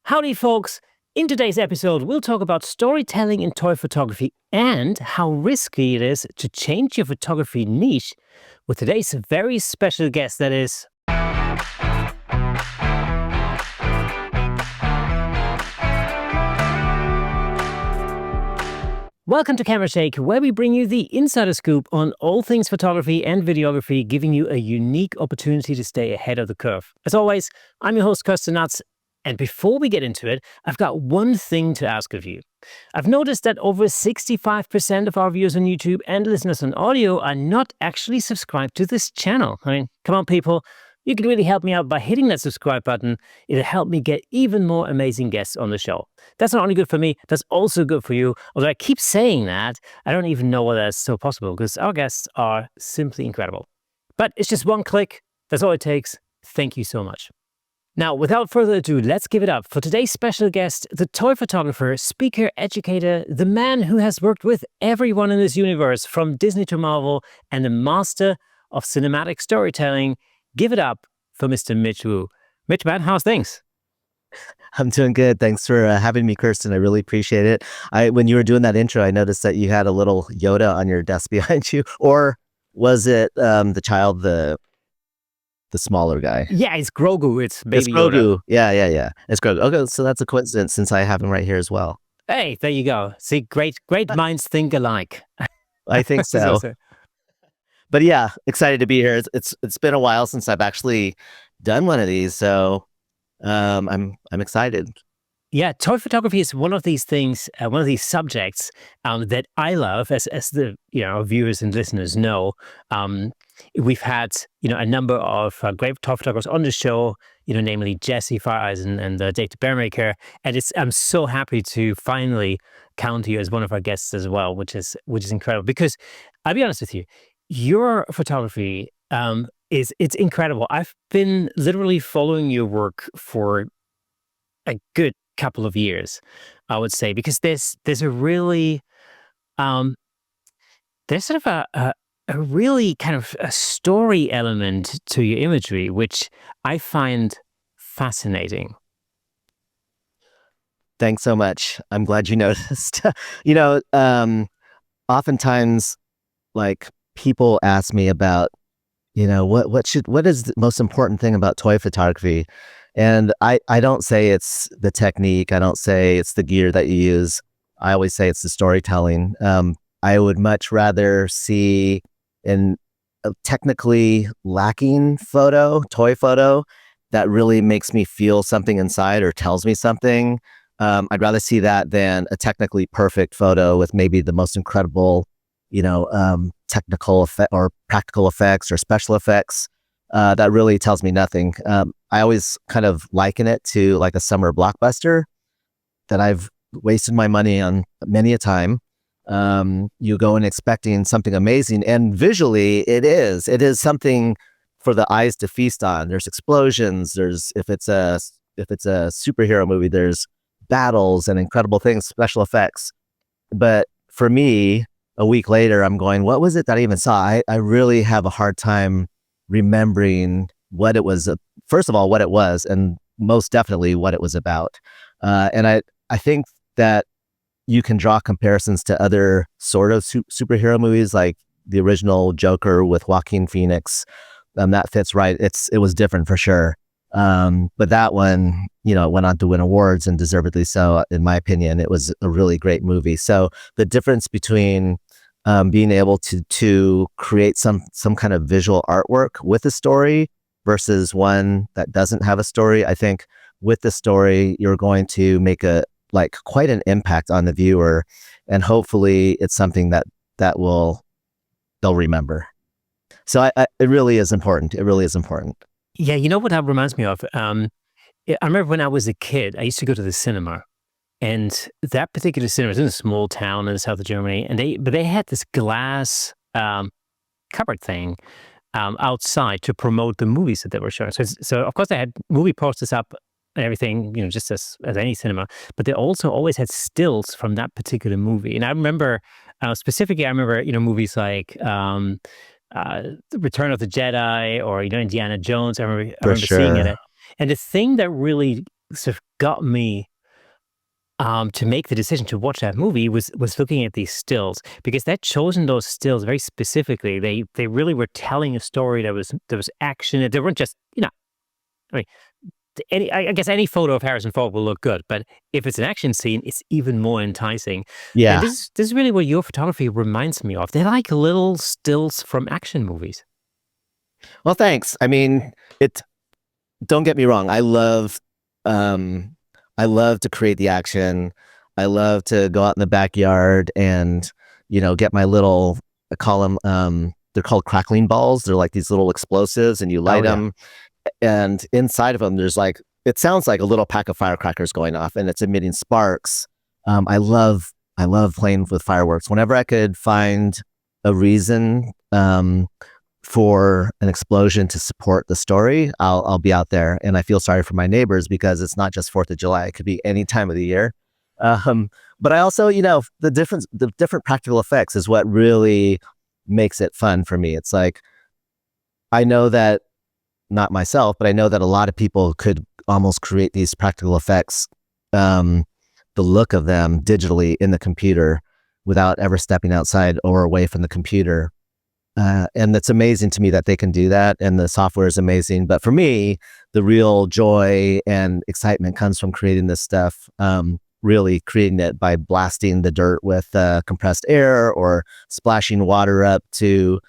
Howdy, folks. In today's episode, we'll talk about storytelling in toy photography and how risky it is to change your photography niche with today's very special guest, that is... Welcome to Camera Shake, where we bring you the insider scoop on all things photography and videography, giving you a unique opportunity to stay ahead of the curve. As always, I'm your host, Kirsten Nuts. And before we get into it, I've got one thing to ask of you. I've noticed that over 65% of our viewers on YouTube and listeners on audio are not actually subscribed to this channel. I mean, come on, people. You can really help me out by hitting that subscribe button. It'll help me get even more amazing guests on the show. That's not only good for me, that's also good for you. Although I keep saying that, I don't even know whether that's so possible because our guests are simply incredible. But it's just one click. That's all it takes. Thank you so much. Now, without further ado, let's give it up for today's special guest, the toy photographer, speaker, educator, the man who has worked with everyone in this universe from Disney to Marvel, and the master of cinematic storytelling. Give it up for Mr. Mitchel Wu. Mitch, man, how's things? I'm doing good. Thanks for having me, Kirsten. I really appreciate it. When you were doing that intro, I noticed that you had a little Yoda on your desk behind you. Or was it the child, the smaller guy? Yeah, it's Grogu. It's baby It's Grogu. Yoda. Yeah. It's Grogu. Okay, so that's a coincidence since I have him right here as well. Hey, there you go. See, great minds think alike. I think so. But yeah, excited to be here. It's been a while since I've actually done one of these, so I'm excited. Yeah, toy photography is one of these things, one of these subjects that I love, as the viewers and listeners know. We've had a number of great toy photographers on the show, namely Jesse Fire Eyes and Dave the Bearmaker, and I'm so happy to finally count you as one of our guests as well, which is incredible. Because I'll be honest with you, your photography it's incredible. I've been literally following your work for a good couple of years, I would say, because there's a really there's sort of a really kind of a story element to your imagery, which I find fascinating. Thanks so much. I'm glad you noticed. Oftentimes, like, people ask me about, what is the most important thing about toy photography? And I don't say it's the technique. I don't say it's the gear that you use. I always say it's the storytelling. I would much rather see a technically lacking toy photo, that really makes me feel something inside or tells me something. I'd rather see that than a technically perfect photo with maybe the most incredible, technical effect or practical effects or special effects. That really tells me nothing. I always kind of liken it to like a summer blockbuster that I've wasted my money on many a time. You go in expecting something amazing, and visually it is something for the eyes to feast on. There's explosions. If it's a superhero movie, there's battles and incredible things, special effects. But for me, a week later, I'm going, what was it that I even saw? I really have a hard time remembering what it was. First of all, what it was, and most definitely what it was about. And I think that you can draw comparisons to other sort of superhero movies, like the original Joker with Joaquin Phoenix. That fits right. It was different for sure. But that one, went on to win awards, and deservedly so, in my opinion. It was a really great movie. So the difference between being able to create some kind of visual artwork with a story versus one that doesn't have a story, I think with the story, you're going to make quite an impact on the viewer, and hopefully it's something that they'll remember. So it really is important. It really is important. Yeah, you know what that reminds me of? I remember when I was a kid, I used to go to the cinema, and that particular cinema was in a small town in the south of Germany, and they had this glass cupboard thing outside to promote the movies that they were showing. So of course they had movie posters up and everything, just as any cinema, but they also always had stills from that particular movie. And I remember specifically, movies like The Return of the Jedi or Indiana Jones. I remember Sure. seeing it. And the thing that really sort of got me to make the decision to watch that movie was looking at these stills, because they'd chosen those stills very specifically. They really were telling a story that was action. They weren't just, I mean, I guess any photo of Harrison Ford will look good, but if it's an action scene, it's even more enticing. And Yeah. this is really what your photography reminds me of. They're like little stills from action movies. Well, thanks. I mean, it. Don't get me wrong. Um, I love to create the action. I love to go out in the backyard and get my little. I call them. They're called crackling balls. They're like these little explosives, and you Oh light yeah. them. And inside of them, there's like it sounds like a little pack of firecrackers going off, and it's emitting sparks. I love playing with fireworks. Whenever I could find a reason for an explosion to support the story, I'll be out there. And I feel sorry for my neighbors because it's not just 4th of July; it could be any time of the year. But I also, the different practical effects is what really makes it fun for me. It's like I know that not myself, but I know that a lot of people could almost create these practical effects, the look of them digitally in the computer without ever stepping outside or away from the computer. And it's amazing to me that they can do that, and the software is amazing. But for me, the real joy and excitement comes from creating this stuff. Really creating it by blasting the dirt with compressed air or splashing water up to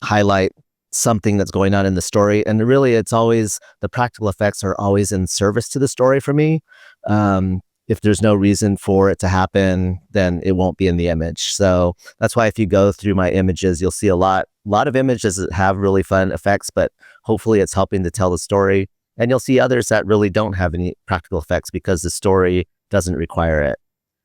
highlight something that's going on in the story. And really, it's always the practical effects are always in service to the story for me. If there's no reason for it to happen, then it won't be in the image. So that's why if you go through my images, you'll see a lot of images that have really fun effects, but hopefully it's helping to tell the story. And you'll see others that really don't have any practical effects because the story doesn't require it.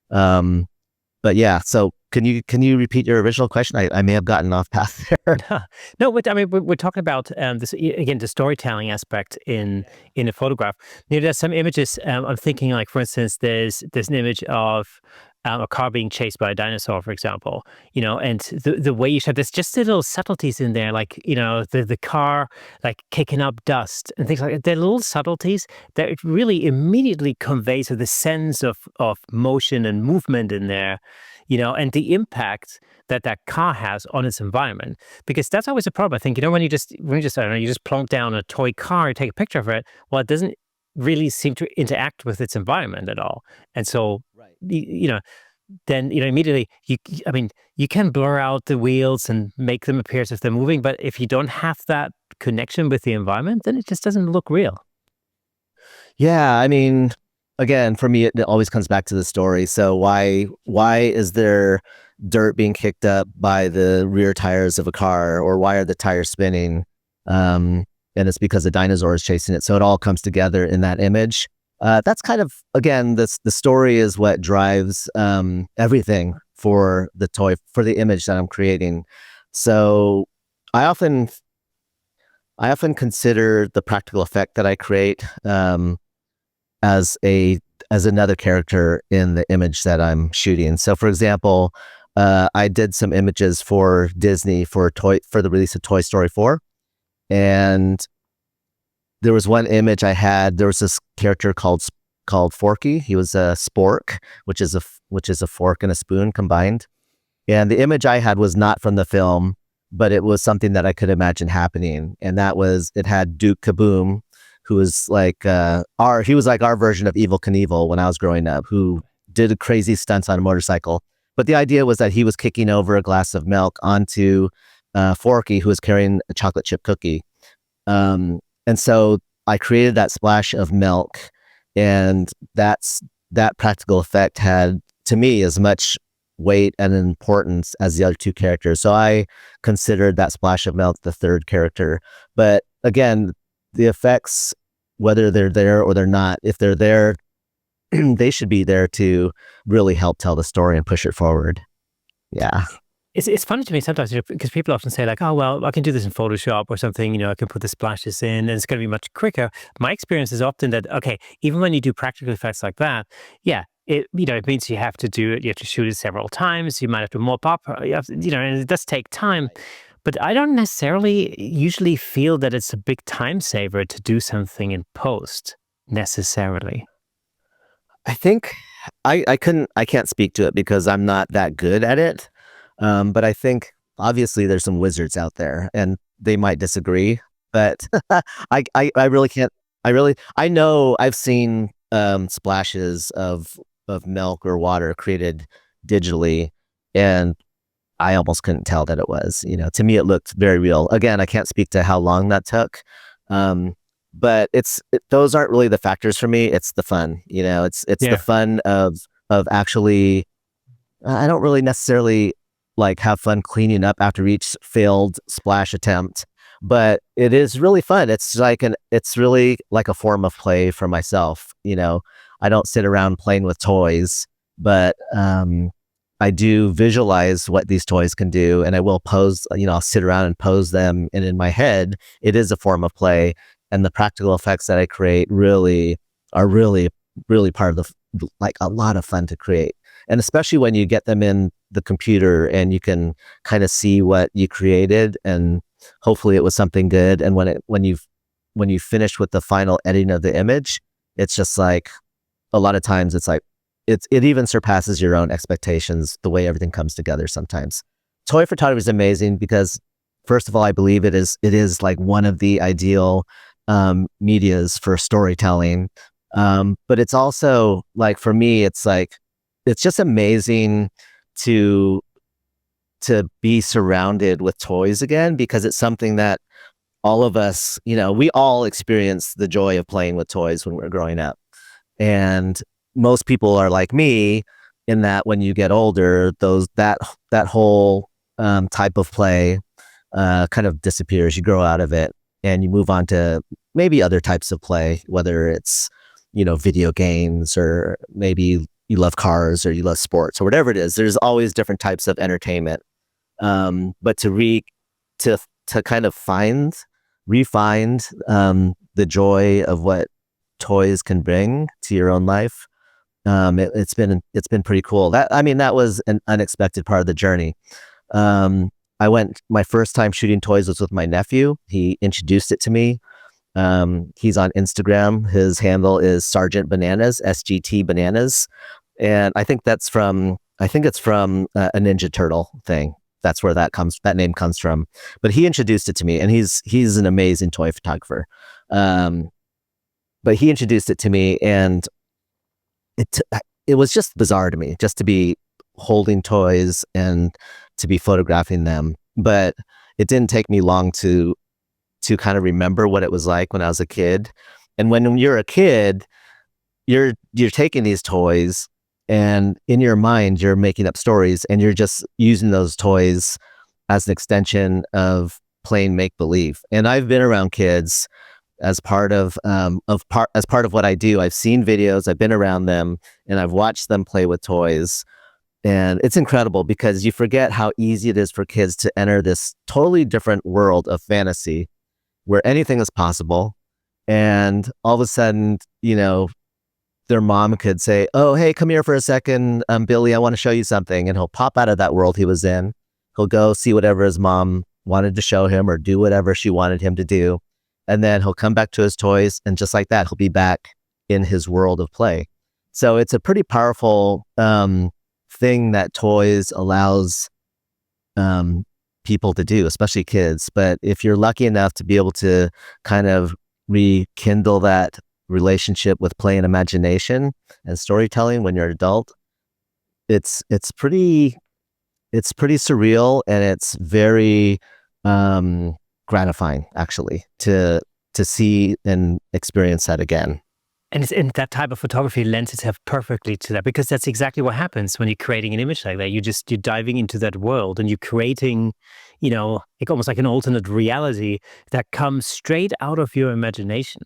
But yeah, so can you repeat your original question? I may have gotten off path there. No, but I mean, we're talking about this again, the storytelling aspect in a photograph. There's some images. I'm thinking, like for instance, there's an image of a car being chased by a dinosaur, for example. And the way you shot, there's just little subtleties in there, like the car like kicking up dust and things like that. They're little subtleties that it really immediately conveys the sense of motion and movement in there. And the impact that that car has on its environment, because that's always a problem. I think when you just I don't know, you just plonk down a toy car, take a picture of it. Well, it doesn't really seem to interact with its environment at all, and so Right. then immediately I mean, you can blur out the wheels and make them appear as if they're moving, but if you don't have that connection with the environment, then it just doesn't look real. Yeah, I mean, again, for me, it always comes back to the story. So why is there dirt being kicked up by the rear tires of a car, or why are the tires spinning? And it's because the dinosaur is chasing it. So it all comes together in that image. That's kind of again, the story is what drives everything for the image that I'm creating. So I often consider the practical effect that I create as another character in the image that I'm shooting. So, for example, I did some images for Disney for the release of Toy Story 4, and there was one image I had. There was this character called Forky. He was a spork, which is a fork and a spoon combined. And the image I had was not from the film, but it was something that I could imagine happening. And it had Duke Kaboom, who was like our version of Evil Knievel when I was growing up, who did crazy stunts on a motorcycle. But the idea was that he was kicking over a glass of milk onto Forky, who was carrying a chocolate chip cookie. And so I created that splash of milk, and that practical effect had, to me, as much weight and importance as the other two characters. So I considered that splash of milk the third character. But again, the effects, whether they're there or they're not, if they're there, they should be there to really help tell the story and push it forward. Yeah. It's funny to me sometimes, because people often say like, "Oh, well, I can do this in Photoshop or something. I can put the splashes in, and it's going to be much quicker." My experience is often that, okay, even when you do practical effects like that, yeah, it it means you have to do it. You have to shoot it several times. You might have to mop up. And it does take time. Right. But I don't necessarily usually feel that it's a big time saver to do something in post. necessarily? I think I can't speak to it because I'm not that good at it. But I think obviously there's some wizards out there and they might disagree, but I really can't. I know I've seen splashes of milk or water created digitally, and I almost couldn't tell that it was. To me, it looked very real. Again, I can't speak to how long that took, um, but those aren't really the factors for me. It's the fun. It's the Yeah. fun of actually. I don't really necessarily like have fun cleaning up after each failed splash attempt, but it is really fun. It's really like a form of play for myself. I don't sit around playing with toys, but I do visualize what these toys can do, and I will pose. I'll sit around and pose them, and in my head, it is a form of play, and the practical effects that I create really are really part of like a lot of fun to create. And especially when you get them in the computer and you can kind of see what you created, and hopefully it was something good. And when you finish with the final editing of the image, it's just like a lot of times it's like it even surpasses your own expectations the way everything comes together sometimes. Toy photography is amazing because first of all, I believe it is like one of the ideal medias for storytelling. But it's also like for me, it's just amazing to be surrounded with toys again, because it's something that all of us, we all experience the joy of playing with toys when we're growing up. And most people are like me in that when you get older, that whole type of play kind of disappears. You grow out of it and you move on to maybe other types of play, whether it's video games, or maybe you love cars or you love sports or whatever it is. There's always different types of entertainment. But to kind of refind the joy of what toys can bring to your own life. It's been pretty cool. That was an unexpected part of the journey. My first time shooting toys was with my nephew. He introduced it to me. He's on Instagram. His handle is Sergeant Bananas, SGT Bananas, and I think it's from a Ninja Turtle thing. That's where that name comes from. But he introduced it to me, and he's an amazing toy photographer. But he introduced it to me, and it was just bizarre to me just to be holding toys and to be photographing them. But it didn't take me long to kind of remember what it was like when I was a kid. And when you're a kid, you're taking these toys, and in your mind you're making up stories, and you're just using those toys as an extension of playing make believe. And I've been around kids as part of what I do. I've seen videos, I've been around them, and I've watched them play with toys. And it's incredible because you forget how easy it is for kids to enter this totally different world of fantasy where anything is possible. And all of a sudden, their mom could say, "Oh, hey, come here for a second, Billy, I want to show you something." And he'll pop out of that world he was in. He'll go see whatever his mom wanted to show him or do whatever she wanted him to do. And then he'll come back to his toys, and just like that, he'll be back in his world of play. So it's a pretty powerful thing that toys allows people to do, especially kids. But if you're lucky enough to be able to kind of rekindle that relationship with play and imagination and storytelling when you're an adult, it's pretty surreal, and it's very gratifying actually to see and experience that again. And that type of photography lends itself perfectly to that, because that's exactly what happens when you're creating an image like that. You're diving into that world, and you're creating, like almost like an alternate reality that comes straight out of your imagination.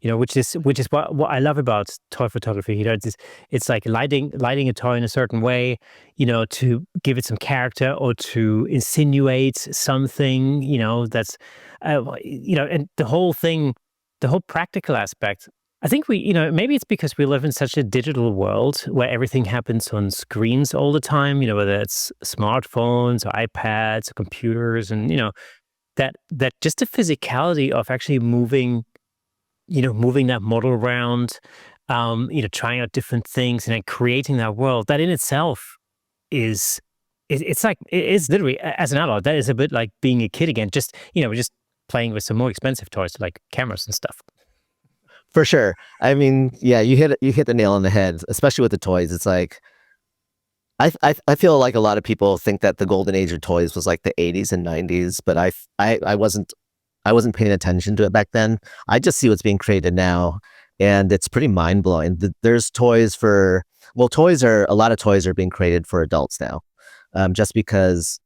Which is what I love about toy photography. It's like lighting a toy in a certain way, to give it some character or to insinuate something, that's, and the whole thing, the whole practical aspect. I think maybe it's because we live in such a digital world where everything happens on screens all the time, whether it's smartphones or iPads or computers, and, that just the physicality of actually moving moving that model around, trying out different things and then creating that world, that in itself is, it's like, it is literally, as an adult, that is a bit like being a kid again, just, just playing with some more expensive toys like cameras and stuff. For sure. I mean, yeah, you hit the nail on the head, especially with the toys. It's like I feel like a lot of people think that the golden age of toys was like the 80s and 90s, but I wasn't paying attention to it back then. I just see what's being created now, and it's pretty mind blowing. There's toys for a lot of toys are being created for adults now, just because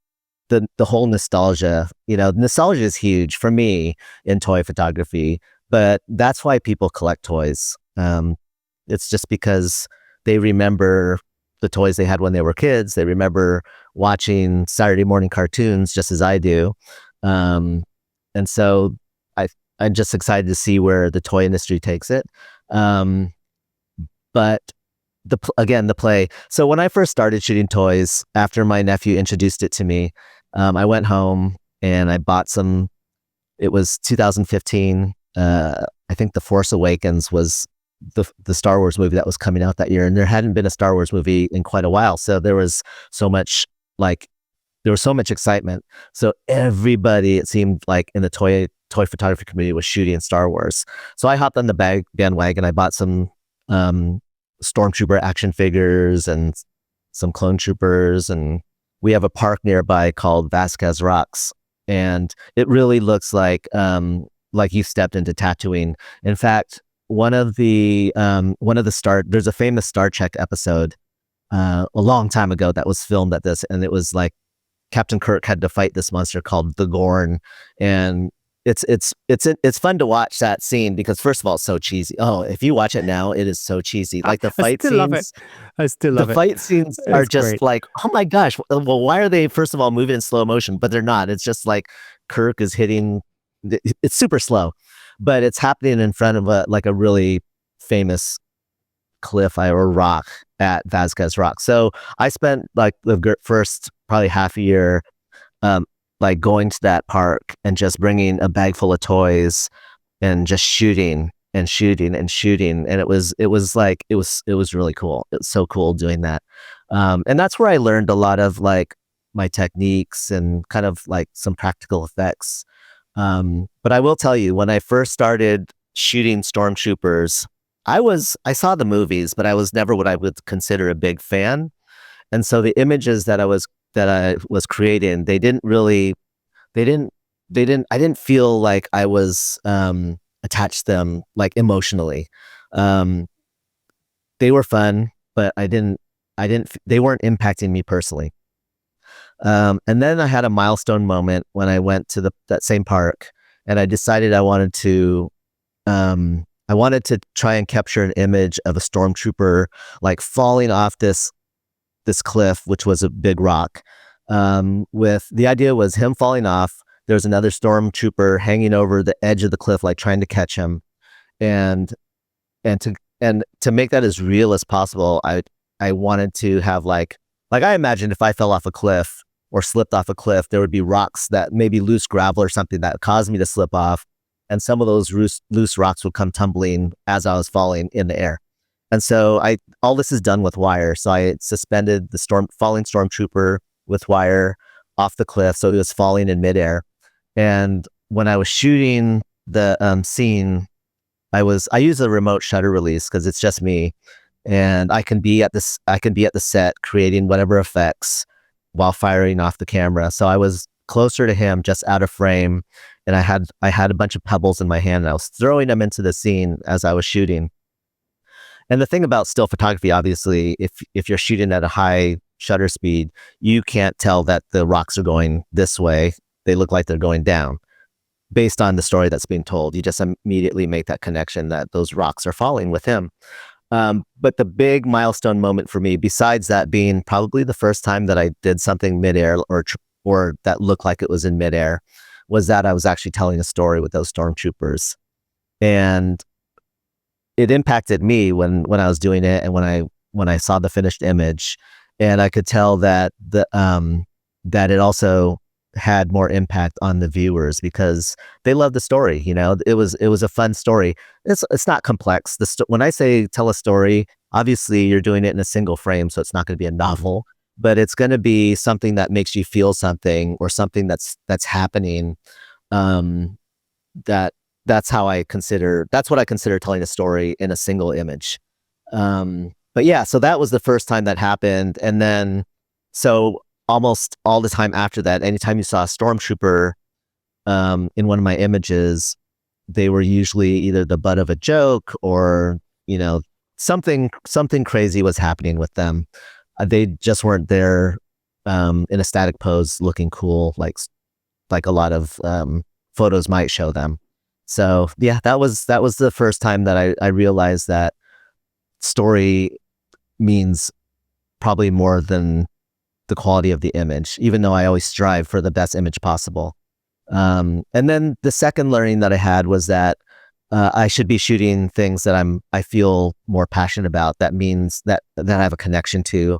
the whole nostalgia. Nostalgia is huge for me in toy photography, but that's why people collect toys. It's just because they remember the toys they had when they were kids. They remember watching Saturday morning cartoons just as I do. And so I'm just excited to see where the toy industry takes it. But the play. So when I first started shooting toys, after my nephew introduced it to me, I went home and I bought some. It was 2015. I think The Force Awakens was the Star Wars movie that was coming out that year, and there hadn't been a Star Wars movie in quite a while. So there was so much excitement. So everybody, it seemed like, in the toy photography community was shooting Star Wars. So I hopped on the bandwagon. I bought some Stormtrooper action figures and some clone troopers, and we have a park nearby called Vasquez Rocks, and it really looks like you stepped into Tatooine. In fact, there's a famous Star Trek episode a long time ago that was filmed at this, and it was like Captain Kirk had to fight this monster called the Gorn, and it's fun to watch that scene because, first of all, it's so cheesy. Oh, if you watch it now, it is so cheesy. Like the fight scenes, love it. I still love it. The fight scenes are just great. Like, oh my gosh! Well, why are they first of all moving in slow motion? But they're not. It's just like Kirk is hitting. It's super slow, but it's happening in front of a really famous cliff or rock at Vasquez Rock. So I spent like the first probably half a year like going to that park and just bringing a bag full of toys and just shooting and shooting and shooting. And it was really cool. It was so cool doing that. And that's where I learned a lot of like my techniques and kind of like some practical effects. But I will tell you, when I first started shooting stormtroopers, I saw the movies, but I was never what I would consider a big fan. And so the images that I was creating, I didn't feel like I was attached to them like emotionally. They were fun, but they weren't impacting me personally. And then I had a milestone moment when I went to that same park, and I decided I wanted to try and capture an image of a stormtrooper like falling off this cliff, which was a big rock. With the idea was him falling off. There's another stormtrooper hanging over the edge of the cliff, like trying to catch him, and to make that as real as possible, I wanted to have like I imagined if I fell off a cliff or slipped off a cliff, there would be rocks, that maybe loose gravel or something that caused me to slip off, and some of those loose rocks would come tumbling as I was falling in the air. And so all this is done with wire. So I suspended the falling stormtrooper with wire off the cliff, so he was falling in midair. And when I was shooting the scene, I use a remote shutter release because it's just me, and I can be at the set creating whatever effects while firing off the camera. So I was closer to him, just out of frame, and I had a bunch of pebbles in my hand, and I was throwing them into the scene as I was shooting. And the thing about still photography, obviously, if you're shooting at a high shutter speed, you can't tell that the rocks are going this way. They look like they're going down. Based on the story that's being told, you just immediately make that connection that those rocks are falling with him. But the big milestone moment for me, besides that being probably the first time that I did something midair or that looked like it was in midair, was that I was actually telling a story with those stormtroopers. And it impacted me when I was doing it, and when I saw the finished image, and I could tell that that it also had more impact on the viewers because they love the story. It was a fun story. It's not complex. When I say tell a story, obviously you're doing it in a single frame, so it's not going to be a novel, but it's going to be something that makes you feel something or something that's happening. Um, that that's what I consider telling a story in a single image. But yeah, so that was the first time that happened, and then so almost all the time after that, anytime you saw a stormtrooper in one of my images, they were usually either the butt of a joke or something crazy was happening with them. They just weren't there in a static pose, looking cool, like a lot of photos might show them. So yeah, that was the first time that I realized that story means probably more than the quality of the image, even though I always strive for the best image possible. And then the second learning that I had was that I should be shooting things that I feel more passionate about. That means that I have a connection to.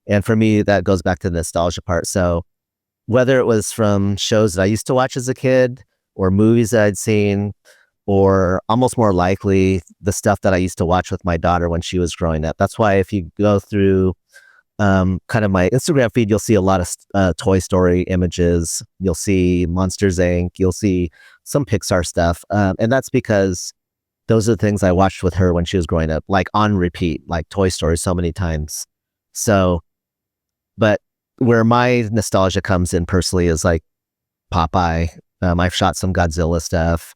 And for me, that goes back to the nostalgia part. So whether it was from shows that I used to watch as a kid or movies that I'd seen, or almost more likely the stuff that I used to watch with my daughter when she was growing up. That's why if you go through kind of my Instagram feed, you'll see a lot of Toy Story images. You'll see Monsters Inc. You'll see some Pixar stuff. And that's because those are the things I watched with her when she was growing up, like on repeat, like Toy Story so many times. So, but where my nostalgia comes in personally is like Popeye. I've shot some Godzilla stuff.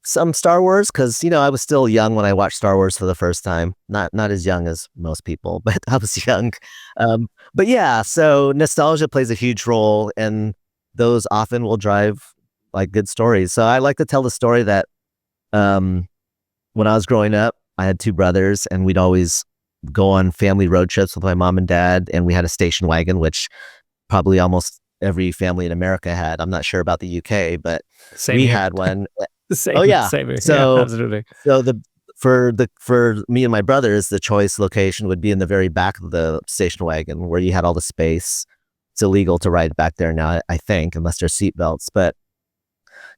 Some Star Wars, because I was still young when I watched Star Wars for the first time. Not as young as most people, but I was young. But yeah, so nostalgia plays a huge role, and those often will drive like good stories. So I like to tell the story that when I was growing up, I had two brothers, and we'd always go on family road trips with my mom and dad, and we had a station wagon, which probably almost every family in America had. I'm not sure about the UK, but Same we here. had one. Same, Oh yeah. same here. So Yeah, absolutely. so for me and my brothers, the choice location would be in the very back of the station wagon where you had all the space. It's illegal to ride back there now, I think, unless there's seatbelts. But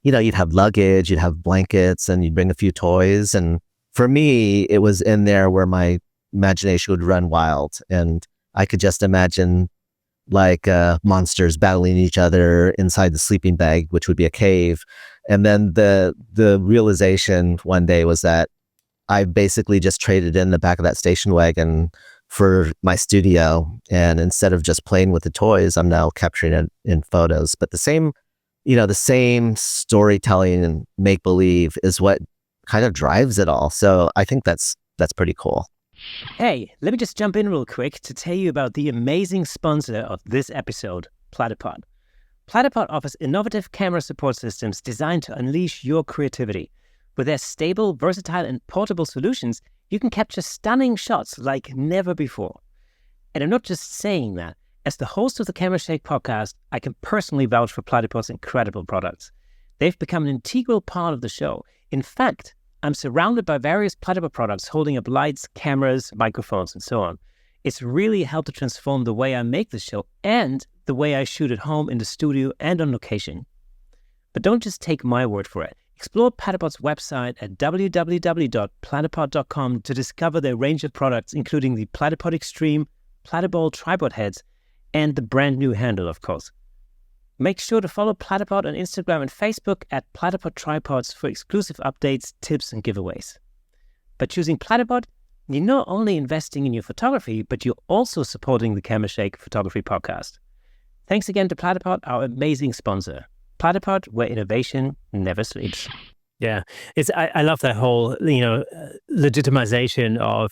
you'd have luggage, you'd have blankets, and you'd bring a few toys. And for me, it was in there where my imagination would run wild, and I could just imagine like monsters battling each other inside the sleeping bag, which would be a cave. And then the realization one day was that I basically just traded in the back of that station wagon for my studio. And instead of just playing with the toys, I'm now capturing it in photos. But the same storytelling and make believe is what kind of drives it all. So I think that's pretty cool. Hey, let me just jump in real quick to tell you about the amazing sponsor of this episode, Platypod. Platypod offers innovative camera support systems designed to unleash your creativity. With their stable, versatile, and portable solutions, you can capture stunning shots like never before. And I'm not just saying that. As the host of the Camera Shake podcast, I can personally vouch for Platypod's incredible products. They've become an integral part of the show. In fact, I'm surrounded by various Platypod products holding up lights, cameras, microphones, and so on. It's really helped to transform the way I make the show and the way I shoot at home, in the studio, and on location. But don't just take my word for it. Explore Platypod's website at www.platypod.com to discover their range of products, including the Platypod Extreme, Platypod tripod heads, and the brand new handle, of course. Make sure to follow Platypod on Instagram and Facebook at Platypod Tripods for exclusive updates, tips, and giveaways. By choosing Platypod, you're not only investing in your photography, but you're also supporting the Camera Shake Photography Podcast. Thanks again to Platypod, our amazing sponsor. Platypod, where innovation never sleeps. Yeah, I love that whole legitimization of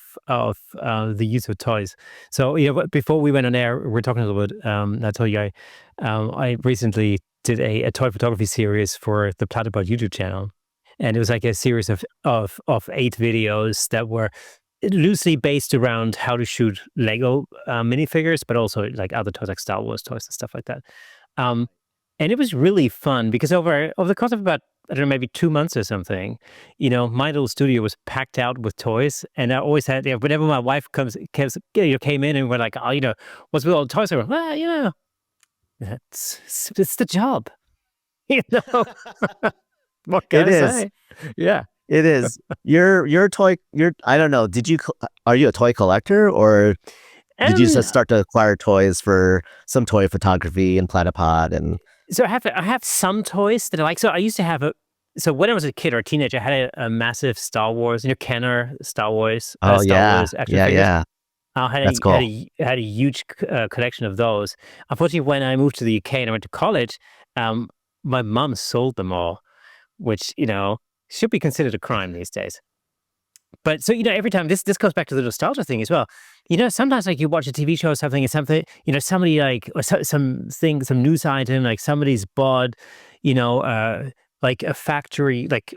the use of toys. So before we went on air, we're talking a little bit. I told you I recently did a toy photography series for the Platypod YouTube channel, and it was like a series of 8 videos that were loosely based around how to shoot Lego minifigures, but also like other toys like Star Wars toys and stuff like that. And it was really fun because over the course of about I don't know, maybe 2 months or something, my little studio was packed out with toys. And I always had, whenever my wife came in and we're like, oh, what's with all the toys? I went, well, it's the job, you know, what can It I is. say? Yeah. It is. Your toy. I don't know. Are you a toy collector, or did you Um, just start to acquire toys for some toy photography and platypod and? so I have some toys that I like. So I used to have so when I was a kid or a teenager, I had a massive Star Wars, Kenner Oh Star yeah, Wars action yeah, figures. yeah. I had That's a had cool. a had a huge collection of those. Unfortunately, when I moved to the UK and I went to college, um, my mum sold them all, which should be considered a crime these days. But so every time this goes back to the nostalgia thing as well. Sometimes like you watch a TV show or something, and something somebody like or some news item like somebody's bought, like a factory like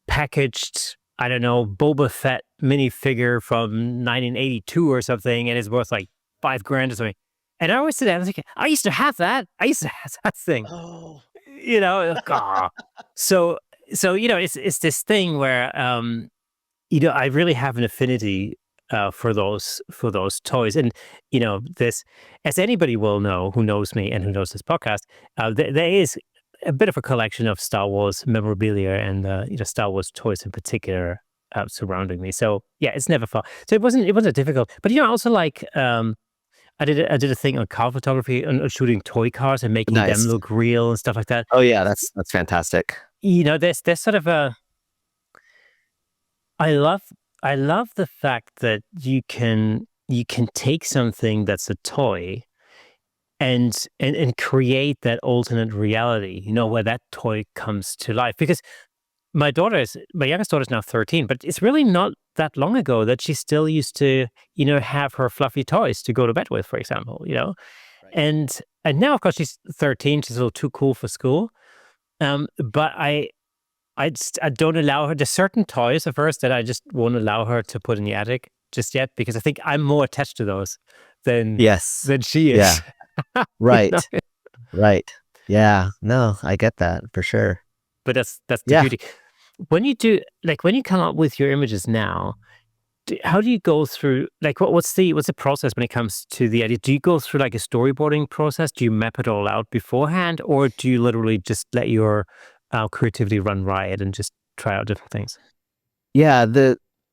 packaged, I don't know, Boba Fett minifigure from 1982 or something, and it's worth like 5 grand or something. And I always sit there and I was like, I used to have that. I used to have that thing. Oh. Like, ah. So it's this thing where I really have an affinity for those toys, and this, as anybody will know who knows me and who knows this podcast, there is a bit of a collection of Star Wars memorabilia and Star Wars toys in particular surrounding me. So yeah, it's never fun. So it wasn't difficult, but also like I did a thing on car photography and shooting toy cars and making them Nice. look real and stuff like that. Oh yeah, that's fantastic. There's sort of a I love I love the fact that you can take something that's a toy and create that alternate reality, where that toy comes to life. Because my youngest daughter is now 13, but it's really not that long ago that she still used to, have her fluffy toys to go to bed with, for example. Right. And now of course she's 13, she's a little too cool for school. But I don't allow her. There's certain toys of hers that I just won't allow her to put in the attic just yet because I think I'm more attached to those than Yes. than she Yeah. is. You know? Right. Right. Yeah. No, I get that for sure. But that's the Yeah. beauty. When you come up with your images now, how do you go through what's the process when it comes to the idea? Do you go through like a storyboarding process? Do you map it all out beforehand, or do you literally just let your creativity run riot and just try out different things? Yeah.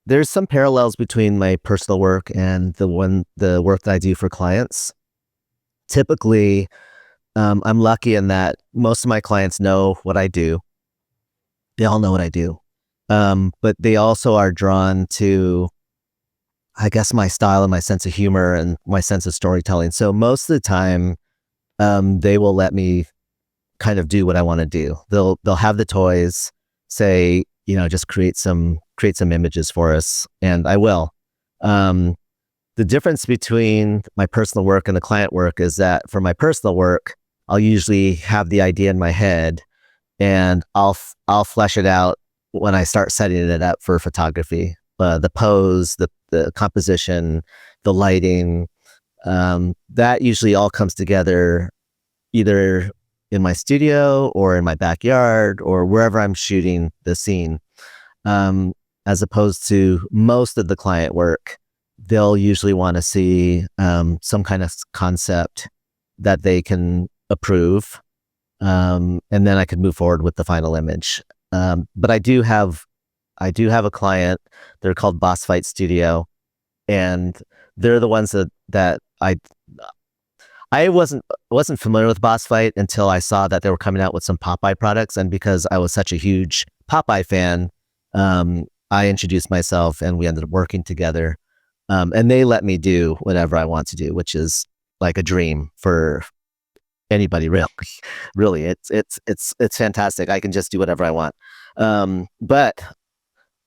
There's some parallels between my personal work and the work that I do for clients. Typically, I'm lucky in that most of my clients know what I do. They all know what I do. But they also are drawn to, I guess, my style and my sense of humor and my sense of storytelling. So most of the time, they will let me kind of do what I want to do. They'll have the toys, say, just create some images for us, and I will. The difference between my personal work and the client work is that for my personal work, I'll usually have the idea in my head, and I'll flesh it out when I start setting it up for photography. The pose, the composition, the lighting, that usually all comes together either in my studio or in my backyard or wherever I'm shooting the scene. As opposed to most of the client work, they'll usually want to see some kind of concept that they can approve, and then I could move forward with the final image. But I do have a client. They're called Boss Fight Studio, and they're the ones that I wasn't familiar with Boss Fight until I saw that they were coming out with some Popeye products, and because I was such a huge Popeye fan, I introduced myself, and we ended up working together. And they let me do whatever I want to do, which is like a dream for anybody. Really, really, it's fantastic. I can just do whatever I want. But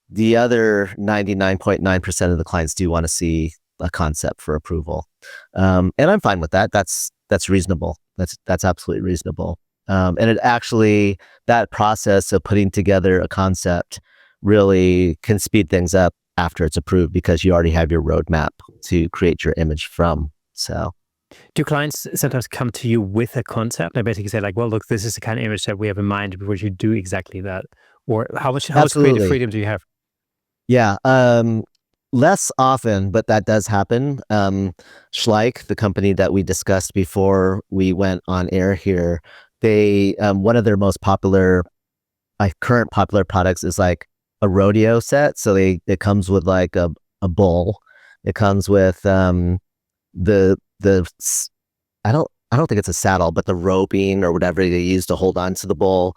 the other 99.9% of the clients do want to see a concept for approval, and I'm fine with that. That's reasonable. That's absolutely reasonable. And it actually, that process of putting together a concept really can speed things up after it's approved because you already have your roadmap to create your image from. So Do clients sometimes come to you with a concept? I basically say like, well, look, this is the kind of image that we have in mind. Would you do exactly that? Or how much creative Absolutely. freedom do you have? Yeah. Less often, but that does happen. Schleich, the company that we discussed before we went on air here, they one of their most popular, current popular products is like a rodeo set. So it comes with like a bull. It comes with the I don't think it's a saddle, but the roping or whatever they use to hold on to the bull.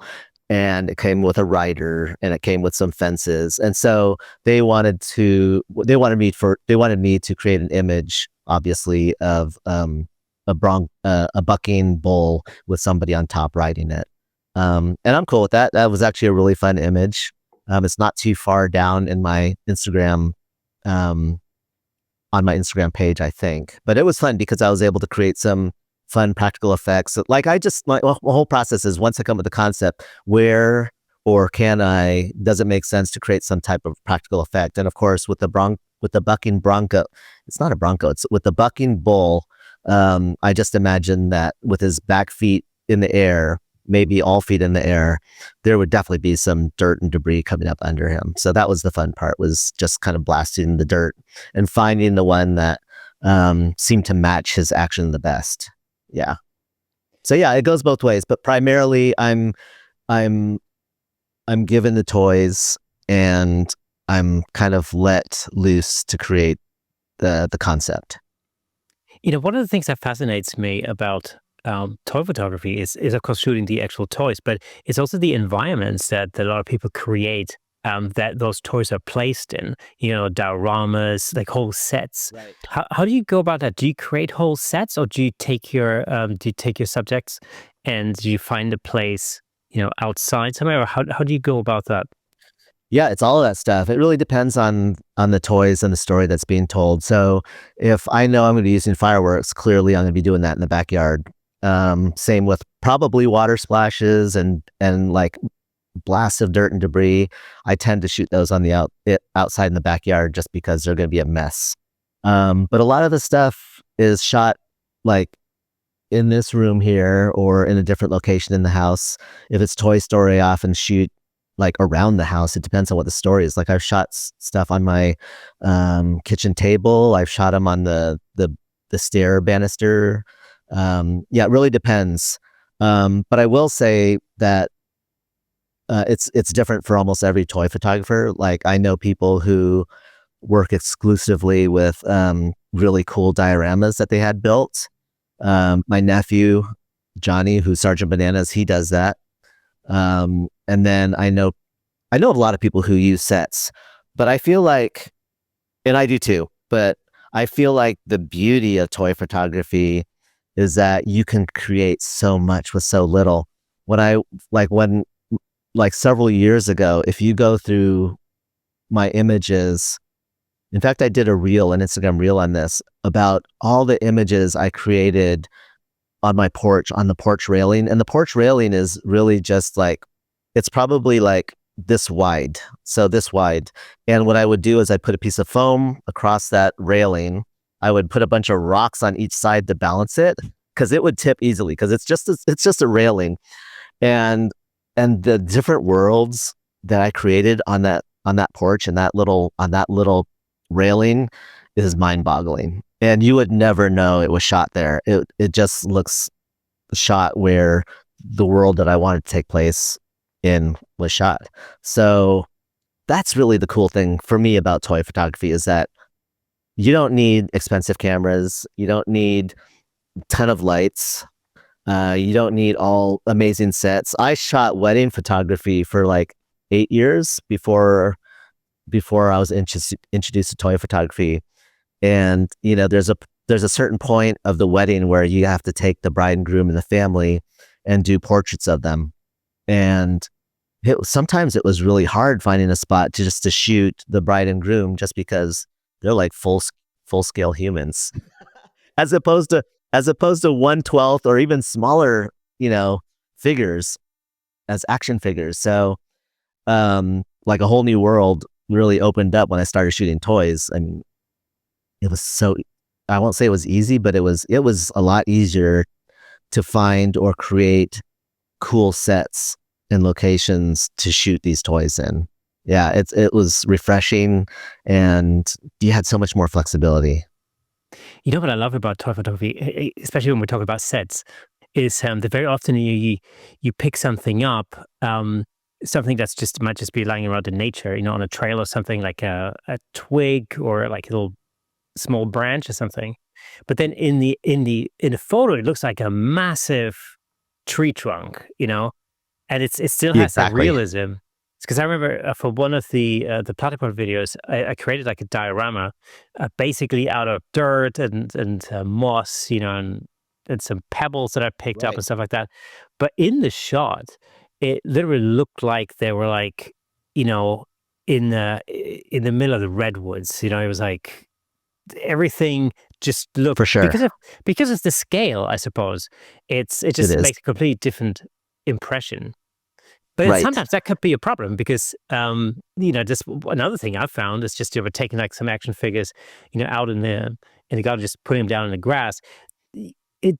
And it came with a rider and it came with some fences. And so they wanted me to create an image, obviously, of a bucking bull with somebody on top riding it. And I'm cool with that. That was actually a really fun image. It's not too far down in my Instagram, um, on my Instagram page, I think. But it was fun because I was able to create some fun practical effects. Like my whole process is, once I come up with the concept, where or can I, does it make sense to create some type of practical effect? And of course, with the bucking bronco, it's not a bronco, it's with the bucking bull. I just imagine that with his back feet in the air, maybe all feet in the air, there would definitely be some dirt and debris coming up under him. So that was the fun part, was just kind of blasting the dirt and finding the one that seemed to match his action the best. Yeah. So yeah, it goes both ways, but primarily I'm given the toys and I'm kind of let loose to create the concept. One of the things that fascinates me about toy photography is of course shooting the actual toys, but it's also the environments that a lot of people create, that those toys are placed in. Dioramas, like whole sets. Right. How do you go about that? Do you create whole sets, or do you take your subjects and do you find a place outside somewhere, or how do you go about that? Yeah, it's all of that stuff. It really depends on the toys and the story that's being told. So if I know I'm going to be using fireworks, clearly I'm going to be doing that in the backyard. Same with probably water splashes and like blasts of dirt and debris. I tend to shoot those on the outside in the backyard just because they're going to be a mess. But a lot of the stuff is shot like in this room here or in a different location in the house. If it's Toy Story, I often shoot like around the house. It depends on what the story is. Like I've shot stuff on my kitchen table. I've shot them on the stair banister. Yeah, it really depends. But I will say that it's different for almost every toy photographer. Like I know people who work exclusively with really cool dioramas that they had built. My nephew Johnny, who's Sergeant Bananas, he does that. And then I know of a lot of people who use sets, but I feel like, and I do too, but I feel like the beauty of toy photography is that you can create so much with so little. When like several years ago, if you go through my images, in fact, I did an Instagram reel on this, about all the images I created on my porch, on the porch railing. And the porch railing is really just like, it's probably like this wide. So this wide. And what I would do is I'd put a piece of foam across that railing. I would put a bunch of rocks on each side to balance it, because it would tip easily, because it's just a railing. And the different worlds that I created on that porch and on that little railing is mind-boggling. And you would never know it was shot there. It just looks shot where the world that I wanted to take place in was shot. So that's really the cool thing for me about toy photography, is that you don't need expensive cameras. You don't need a ton of lights. You don't need all amazing sets. I shot wedding photography for like 8 years before I was introduced to toy photography. And there's a certain point of the wedding where you have to take the bride and groom and the family and do portraits of them. And sometimes it was really hard finding a spot to shoot the bride and groom, just because they're like full scale humans, as opposed to 1/12 or even smaller, figures, as action figures. So like a whole new world really opened up when I started shooting toys. I mean, it was so I won't say it was easy, but it was a lot easier to find or create cool sets and locations to shoot these toys in. Yeah, it was refreshing, and you had so much more flexibility. You know what I love about toy photography, especially when we're talking about sets, is that very often you pick something up, something that's just might just be lying around in nature, on a trail or something like a twig or like a little small branch or something. But then in the photo, it looks like a massive tree trunk, and it still Yeah, has that exactly. realism. Because I remember for one of the platypod videos, I created like a diorama, basically out of dirt and moss, and some pebbles that I picked up Right. and stuff like that. But in the shot, it literally looked like they were like, you know, in the middle of the redwoods. It was like everything just looked For sure. because it's the scale, I suppose. It It just is. makes a completely different impression. But then Right. sometimes that could be a problem because, just another thing I've found is just taking like some action figures, out in the garden, just putting them down in the grass. It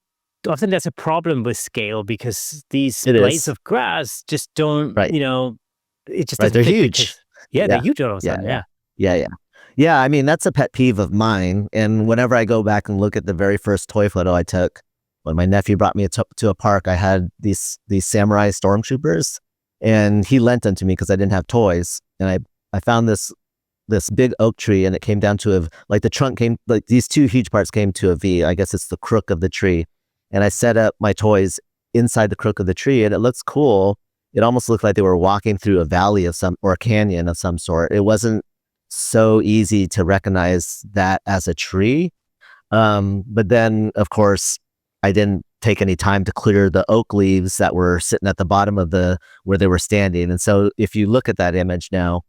often that's a problem with scale because these It blades is. of grass just don't, Right. it just Right. doesn't They're fit huge. because yeah, they're Yeah. huge all of a Yeah, sudden. yeah. Yeah. Yeah, yeah. Yeah, I mean, that's a pet peeve of mine, and whenever I go back and look at the very first toy photo I took, when my nephew brought me to a park, I had these samurai stormtroopers, and he lent them to me because I didn't have toys, and I found this big oak tree, and it came down to like the trunk came, like these two huge parts came to a V. I guess it's the crook of the tree. And I set up my toys inside the crook of the tree, and it looks cool. It almost looked like they were walking through a valley of some, or a canyon of some sort. It wasn't so easy to recognize that as a tree. But then, of course, I didn't take any time to clear the oak leaves that were sitting at the bottom of the where they were standing. And so, if you look at that image now,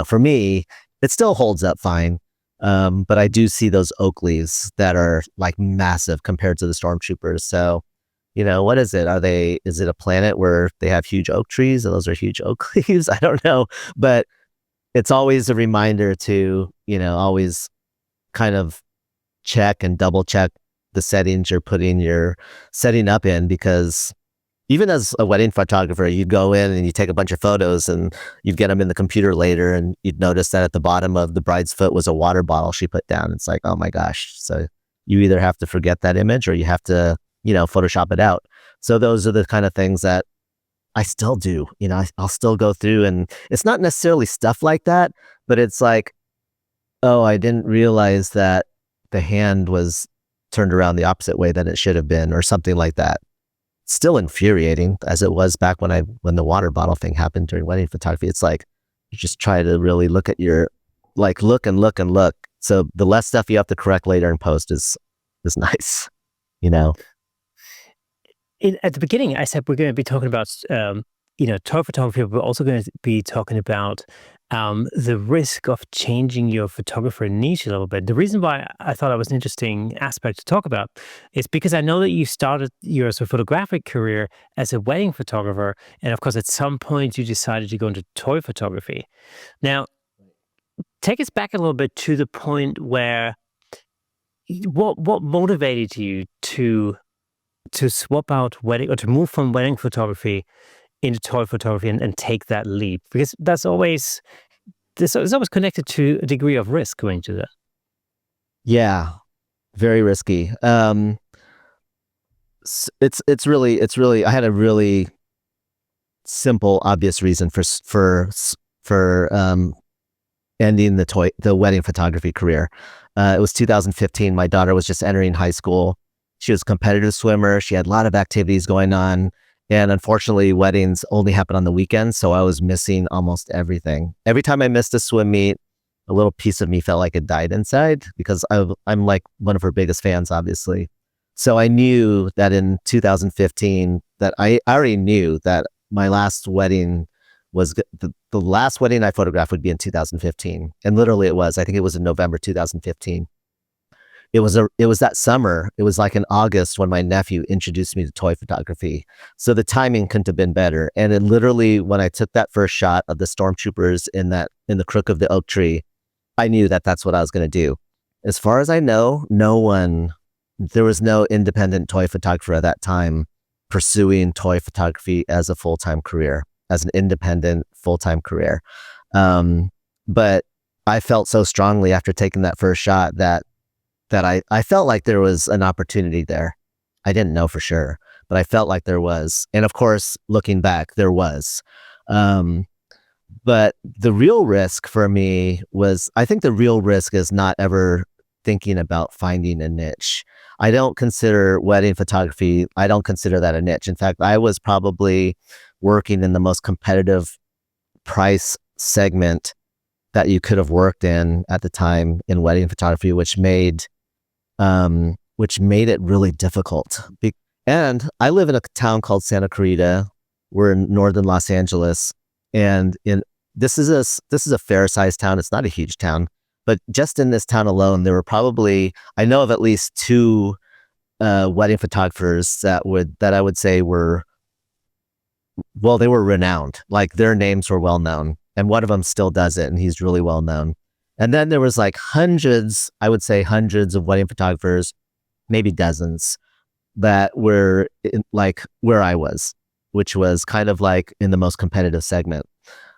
for me, it still holds up fine. But I do see those oak leaves that are like massive compared to the stormtroopers. So, what is it? Is it a planet where they have huge oak trees and those are huge oak leaves? I don't know. But it's always a reminder to, always kind of check and double check the settings you're setting up in, because even as a wedding photographer, you'd go in and you take a bunch of photos and you'd get them in the computer later, and you'd notice that at the bottom of the bride's foot was a water bottle she put down. It's like, oh my gosh. So you either have to forget that image or you have to, Photoshop it out. So those are the kind of things that I still do. I'll still go through, and it's not necessarily stuff like that, but it's like, oh, I didn't realize that the hand was turned around the opposite way that it should have been, or something like that. Still infuriating as it was back when the water bottle thing happened during wedding photography. It's like you just try to really look at look and look and look. So the less stuff you have to correct later in post is nice, you know. At the beginning, I said we're going to be talking about, toy photography. But we're also going to be talking about the risk of changing your photographer niche a little bit. The reason why I thought that was an interesting aspect to talk about is because I know that you started your sort of photographic career as a wedding photographer, and of course, at some point, you decided to go into toy photography. Now, take us back a little bit to the point where what motivated you to swap out wedding or to move from wedding photography into toy photography and take that leap, because it's always connected to a degree of risk going to that. Yeah, very risky. It's really I had a really simple, obvious reason for ending the wedding photography career. It was 2015. My daughter was just entering high school. She was a competitive swimmer. She had a lot of activities going on. And unfortunately, weddings only happen on the weekends. So I was missing almost everything. Every time I missed a swim meet, a little piece of me felt like it died inside, because I'm like one of her biggest fans, obviously. So I knew that in 2015 that I already knew that my last wedding the last wedding I photographed would be in 2015. And literally it was. I think it was in November 2015. It was that summer. It was like in August when my nephew introduced me to toy photography. So the timing couldn't have been better. And it literally, when I took that first shot of the stormtroopers in the crook of the oak tree, I knew that that's what I was going to do. as far as I know, there was no independent toy photographer at that time pursuing toy photography as a full-time career, as an independent full-time career. But I felt so strongly after taking that first shot that I felt like there was an opportunity there. I didn't know for sure, but I felt like there was. And of course, looking back, there was. But the real risk for me was, I think the real risk is not ever thinking about finding a niche. I don't consider wedding photography, I don't consider that a niche. In fact, I was probably working in the most competitive price segment that you could have worked in at the time in wedding photography, which made it really difficult. And I live in a town called Santa Clarita. We're in northern Los Angeles, and this is a fair-sized town. It's not a huge town, but just in this town alone, there were probably, I know of at least 2 wedding photographers that I would say were, well, they were renowned. Like their names were well known, and one of them still does it, and he's really well known. And then there was like hundreds, I would say hundreds of wedding photographers, maybe dozens, that were like where I was, which was kind of like in the most competitive segment.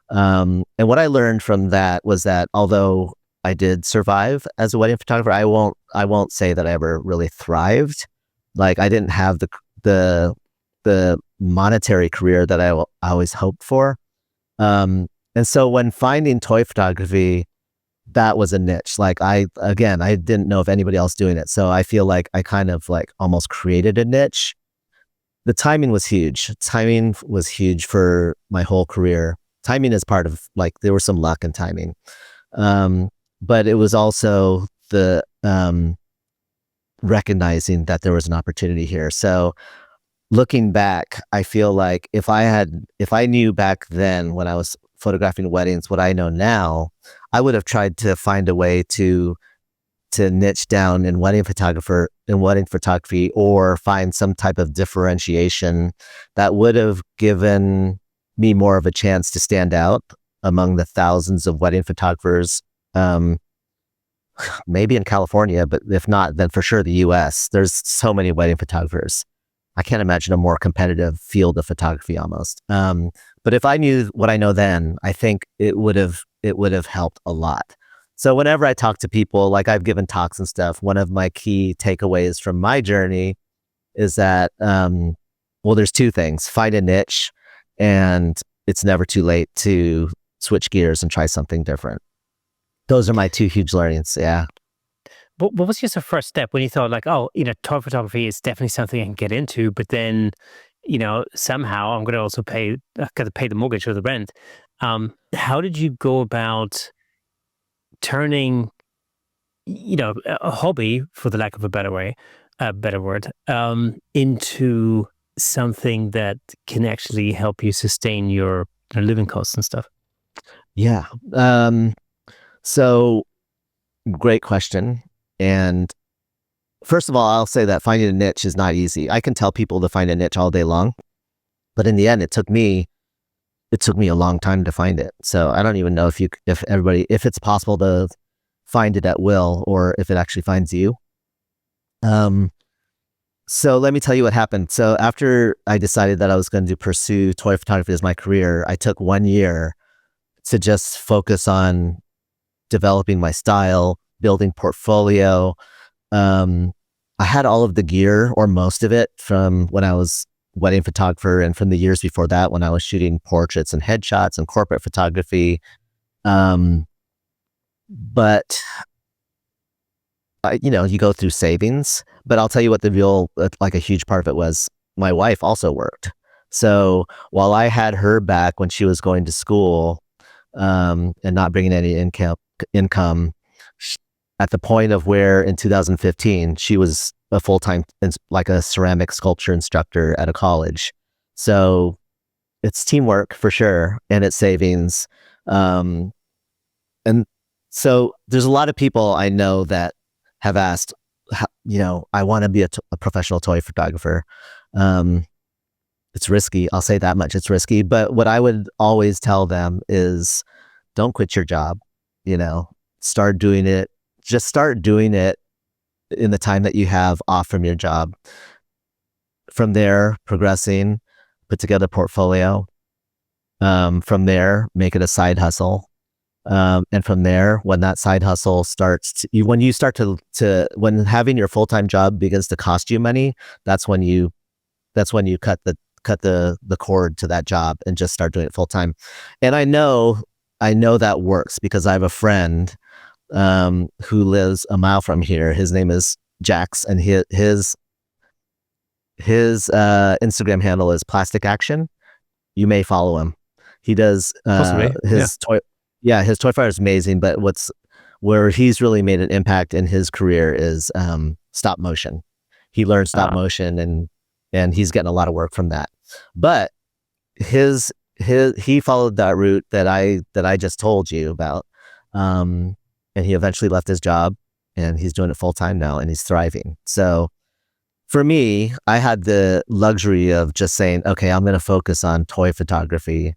And what I learned from that was that although I did survive as a wedding photographer, I won't say that I ever really thrived. Like I didn't have the monetary career that I always hoped for. And so when finding toy photography, that was a niche. Like I didn't know of anybody else doing it. So I feel like I kind of like almost created a niche. The timing was huge. Timing was huge for my whole career. Timing is part of, like, there was some luck in timing. But it was also the recognizing that there was an opportunity here. So looking back, I feel like if I knew back then when I was photographing weddings what I know now, I would have tried to find a way to niche down in wedding photography, or find some type of differentiation that would have given me more of a chance to stand out among the thousands of wedding photographers, maybe in California, but if not, then for sure the US. There's so many wedding photographers. I can't imagine a more competitive field of photography almost. But if I knew what I know then, I think it would have helped a lot. So whenever I talk to people, like I've given talks and stuff, one of my key takeaways from my journey is that, well, there's 2 things: find a niche, and it's never too late to switch gears and try something different. Those are my 2 huge learnings. Yeah. What was just the first step when you thought like, oh, toy photography is definitely something I can get into, but then, somehow I'm going to also pay the mortgage or the rent. How did you go about turning, a hobby, for the lack of a better word, into something that can actually help you sustain your living costs and stuff? Yeah. So great question. And first of all, I'll say that finding a niche is not easy. I can tell people to find a niche all day long, but in the end, it took me a long time to find it. So I don't even know if it's possible to find it at will, or if it actually finds you. So let me tell you what happened. So after I decided that I was going to pursue toy photography as my career, I took 1 year to just focus on developing my style, building portfolio. I had all of the gear, or most of it, from when I was wedding photographer, and from the years before that when I was shooting portraits and headshots and corporate photography. But you go through savings. But I'll tell you what like a huge part of it was. My wife also worked. So while I had her back when she was going to school, and not bringing any income, at the point of where in 2015 she was a full-time, like a ceramic sculpture instructor at a college. So it's teamwork for sure, and it's savings. And so there's a lot of people I know that have asked, I want to be a professional toy photographer. It's risky. I'll say that much. It's risky. But what I would always tell them is, don't quit your job. Start doing it. just start doing it in the time that you have off from your job. From there, progressing, put together a portfolio. From there, make it a side hustle. And from there, when that side hustle starts, when you start when having your full-time job begins to cost you money, that's when you cut the cord to that job and just start doing it full time. And I know that works because I have a friend who lives a mile from here. His name is Jax, and his Instagram handle is Plastic Action. You may follow him. He does his toy. Yeah, his toy fire is amazing. But where he's really made an impact in his career is stop motion. He learned stop motion, and he's getting a lot of work from that. But he followed that route that I just told you about, and he eventually left his job, and he's doing it full time now, and he's thriving. So for me, I had the luxury of just saying, okay, I'm going to focus on toy photography,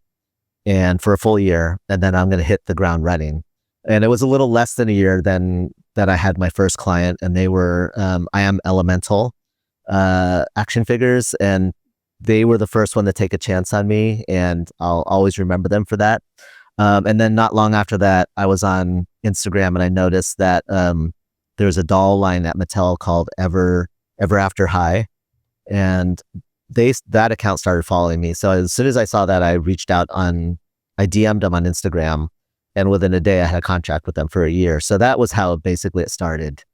and for a full year, and then I'm going to hit the ground running. And it was a little less than a year that I had my first client, and they were I Am Elemental action figures, and they were the first one to take a chance on me, and I'll always remember them for that. And then not long after that, I was on Instagram, and I noticed that there's a doll line at Mattel called Ever After High, and that account started following me. So as soon as I saw that, I DM'd them on Instagram, and within a day I had a contract with them for a year. So that was how basically it started.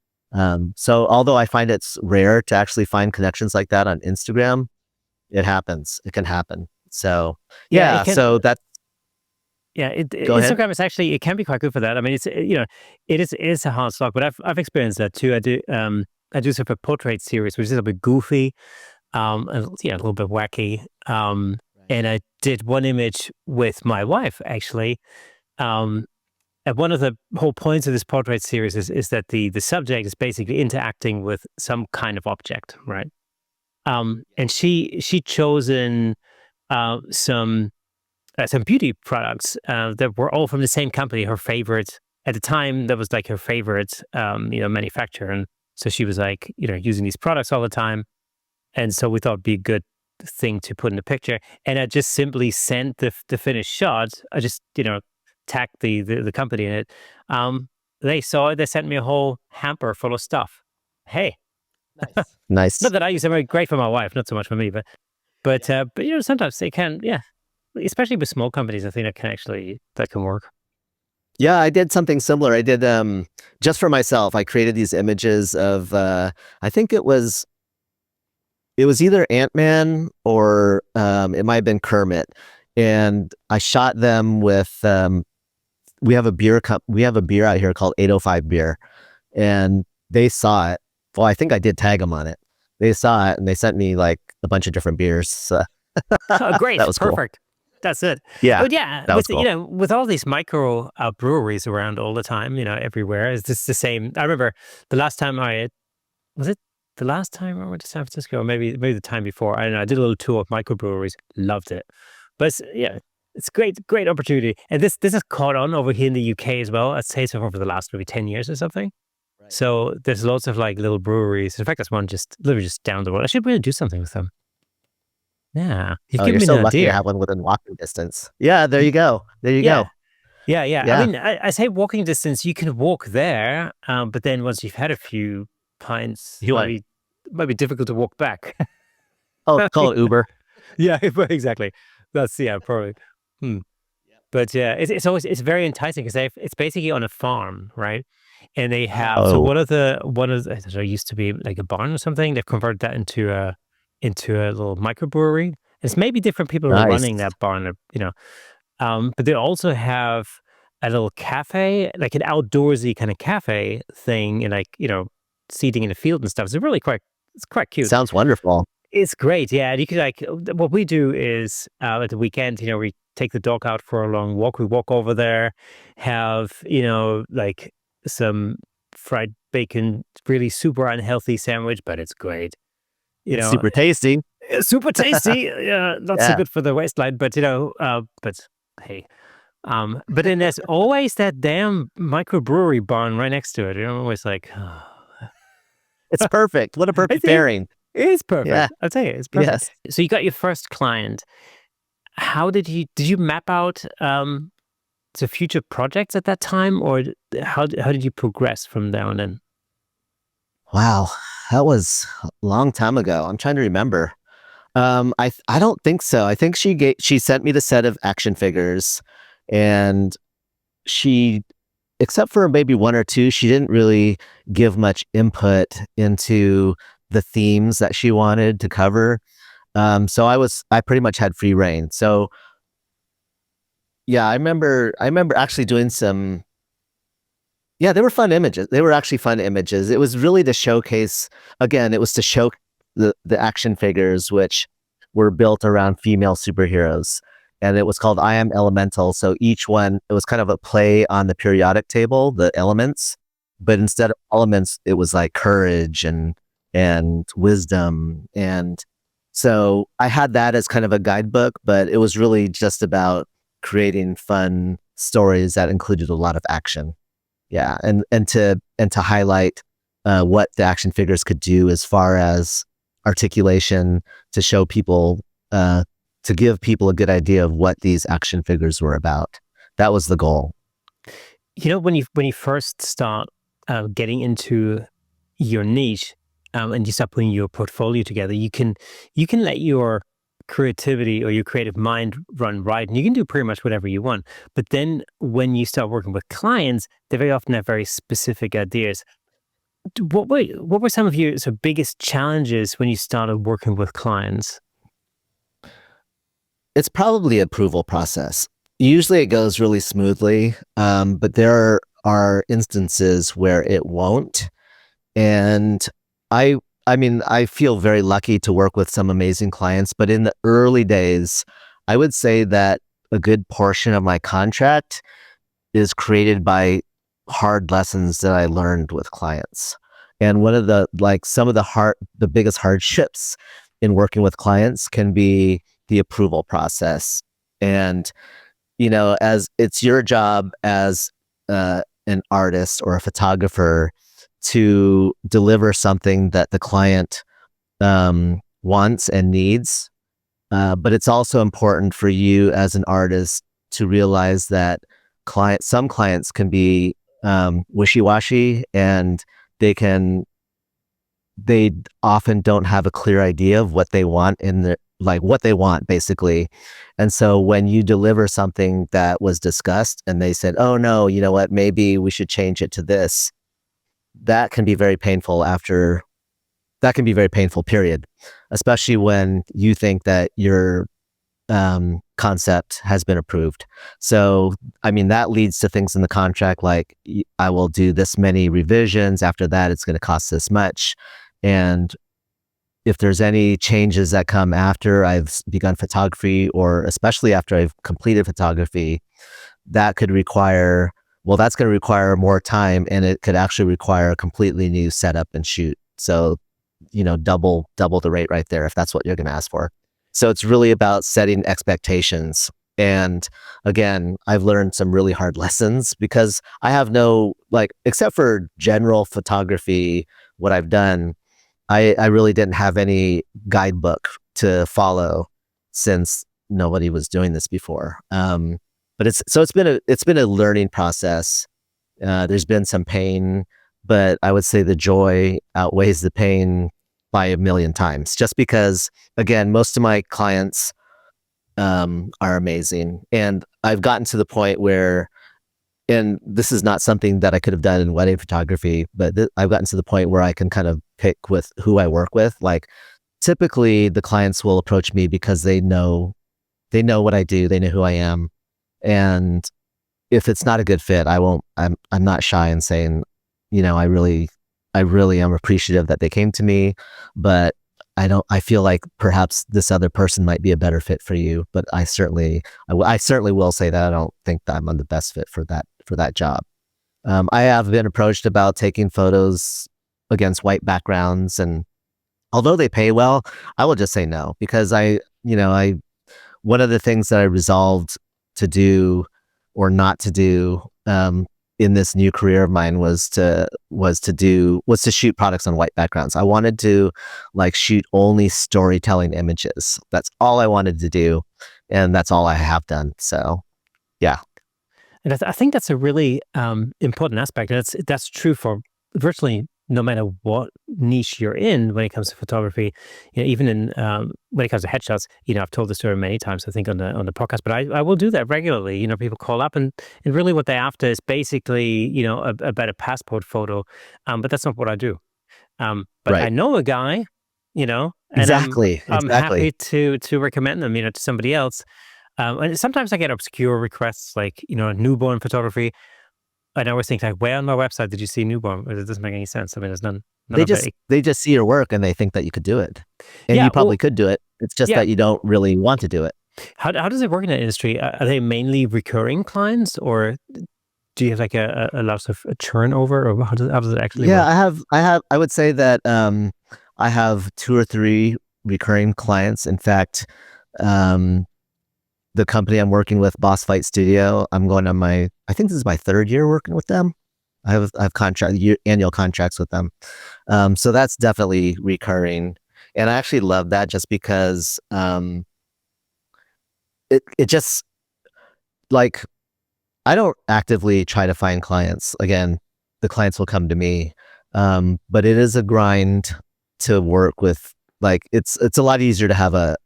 So although I find it's rare to actually find connections like that on Instagram, it happens. It can happen. So yeah, so that. Yeah, Go ahead. Instagram is actually, it can be quite good for that. I mean, it's it is a hard slog, but I've experienced that too. I do sort of a portrait series, which is a little bit goofy, and, a little bit wacky. And I did one image with my wife actually. And one of the whole points of this portrait series is that the subject is basically interacting with some kind of object, right? And she chosen some beauty products that were all from the same company. Her favorite at the time, that was like her favorite, manufacturer, and so she was like, using these products all the time, and so we thought it'd be a good thing to put in the picture. And I just simply sent the finished shot. I just tagged the company in it. They saw it. They sent me a whole hamper full of stuff. Hey, Nice. not that I use them. Great for my wife, not so much for me, but sometimes they can, especially with small companies. I think that can work. Yeah, I did something similar. I did just for myself. I created these images of I think it was either Ant-Man or it might have been Kermit, and I shot them with we have a beer out here called 805 Beer, and they saw it. Well, I think I did tag them on it. They saw it, and they sent me like a bunch of different beers. So Oh, great. that was Perfect. cool. That's it. Yeah, But yeah, that was with cool. with all these micro breweries around all the time, everywhere, it's just the same. I remember the last time was it the last time I went to San Francisco, or maybe the time before. I don't know. I did a little tour of microbreweries, loved it. But it's great opportunity. And this has caught on over here in the UK as well. I'd say so over the last maybe 10 years or something. Right. So there's lots of like little breweries. In fact, there's one literally just down the road. I should really do something with them. Yeah, you've Oh, given you're me so an lucky to idea. have one within walking distance. Yeah, there you go. There you Yeah, go. yeah. I Yeah. mean, I say walking distance. You can walk there, but then once you've had a few pints, What? might be difficult to walk back. Oh, call it Uber. Yeah, exactly. That's probably. Hmm. But yeah, it's very enticing because it's basically on a farm, right? And they have Oh, there used to be like a barn or something. They've converted that into a little microbrewery. It's maybe different people who are nice. running that barn, but they also have a little cafe, like an outdoorsy kind of cafe thing, and like seating in the field and stuff. It's quite cute. Sounds wonderful. It's great, yeah. And you could what we do is at the weekend, we take the dog out for a long walk. We walk over there, have like some fried bacon, really super unhealthy sandwich, but it's great. It's super tasty. Super tasty. Yeah, not so Yeah. good for the waistline, but but hey. But then there's always that damn microbrewery barn right next to it. I'm always like, oh. It's perfect. What a It perfect is. pairing. It is Yeah. perfect. I'll tell you, it's perfect. Yes. So you got your first client. How did you map out the future projects at that time, or how did you progress from there on in? Wow. That was a long time ago. I'm trying to remember. I don't think so. I think she sent me the set of action figures, and she, except for maybe one or two, she didn't really give much input into the themes that she wanted to cover. So I pretty much had free reign. So yeah, I remember actually doing some. Yeah, they were fun images. They were actually fun images. It was really to showcase, again, it was to show the action figures, which were built around female superheroes. And it was called I Am Elemental. So each one, it was kind of a play on the periodic table, the elements. But instead of elements, it was like courage and wisdom. And so I had that as kind of a guidebook, but it was really just about creating fun stories that included a lot of action. Yeah, and to highlight what the action figures could do as far as articulation, to show people, to give people a good idea of what these action figures were about. That was the goal. When you first start getting into your niche, and you start putting your portfolio together, you can let your creativity or your creative mind run riot, and you can do pretty much whatever you want. But then when you start working with clients, they very often have very specific ideas. What were some of your biggest challenges when you started working with clients? It's probably approval process. Usually it goes really smoothly, but there are instances where it won't. And I I mean, I feel very lucky to work with some amazing clients, but in the early days, I would say that a good portion of my contract is created by hard lessons that I learned with clients. And one of some of the biggest hardships in working with clients can be the approval process. And, as it's your job as an artist or a photographer to deliver something that the client wants and needs. But it's also important for you as an artist to realize that some clients can be wishy-washy, and they can they often don't have a clear idea of what they want what they want basically. And so when you deliver something that was discussed and they said, "Oh no, you know what? Maybe we should change it to this," that can be very painful period, especially when you think that your concept has been approved. So, I mean, that leads to things in the contract like I will do this many revisions. After that, it's going to cost this much. And if there's any changes that come after I've begun photography, or especially after I've completed photography, that could require, well, that's going to require more time, and it could actually require a completely new setup and shoot. So, double the rate right there if that's what you're going to ask for. So it's really about setting expectations. And again, I've learned some really hard lessons because I have except for general photography, what I've done, I really didn't have any guidebook to follow since nobody was doing this before. But it's been a learning process. There's been some pain, but I would say the joy outweighs the pain by a million times. Just because, again, most of my clients are amazing, and I've gotten to the point where, and this is not something that I could have done in wedding photography, but I've gotten to the point where I can kind of pick with who I work with. Like, typically, the clients will approach me because they know what I do, they know who I am, and if it's not a good fit, I won't. I'm not shy in saying, I really am appreciative that they came to me, but I feel like perhaps this other person might be a better fit for you. But I certainly will say that I don't think that I'm the best fit for that job. I have been approached about taking photos against white backgrounds, and although they pay well, I will just say no, because one of the things that I resolved to do or not to do in this new career of mine was to shoot products on white backgrounds. I wanted to like shoot only storytelling images. That's all I wanted to do, and that's all I have done. So, yeah. And I think that's a really important aspect. And that's true for virtually no matter what niche you're in when it comes to photography. Even in when it comes to headshots, I've told the story many times, I think on the podcast, but I will do that regularly. People call up and really what they're after is basically, a better passport photo. But that's not what I do. But Right. I know a guy, and Exactly. I'm happy to recommend them, to somebody else. And sometimes I get obscure requests like, newborn photography. And I always think like, where on my website did you see newborn? It doesn't make any sense. I mean, there's none They of it. just see your work and they think that you could do it, and Yeah, you probably well, could do it. It's just yeah. that you don't really want to do it. How does it work in that industry? Are they mainly recurring clients, or do you have like a lot of a turnover, or how does it actually Yeah, work? I would say that I have 2 or 3 recurring clients. In fact, um, the company I'm working with, Boss Fight Studio, I'm going on I think this is my 3rd year working with them. I have annual contracts with them. So that's definitely recurring. And I actually love that just because it just like I don't actively try to find clients. Again, the clients will come to me. But it is a grind to work with. Like it's a lot easier to have a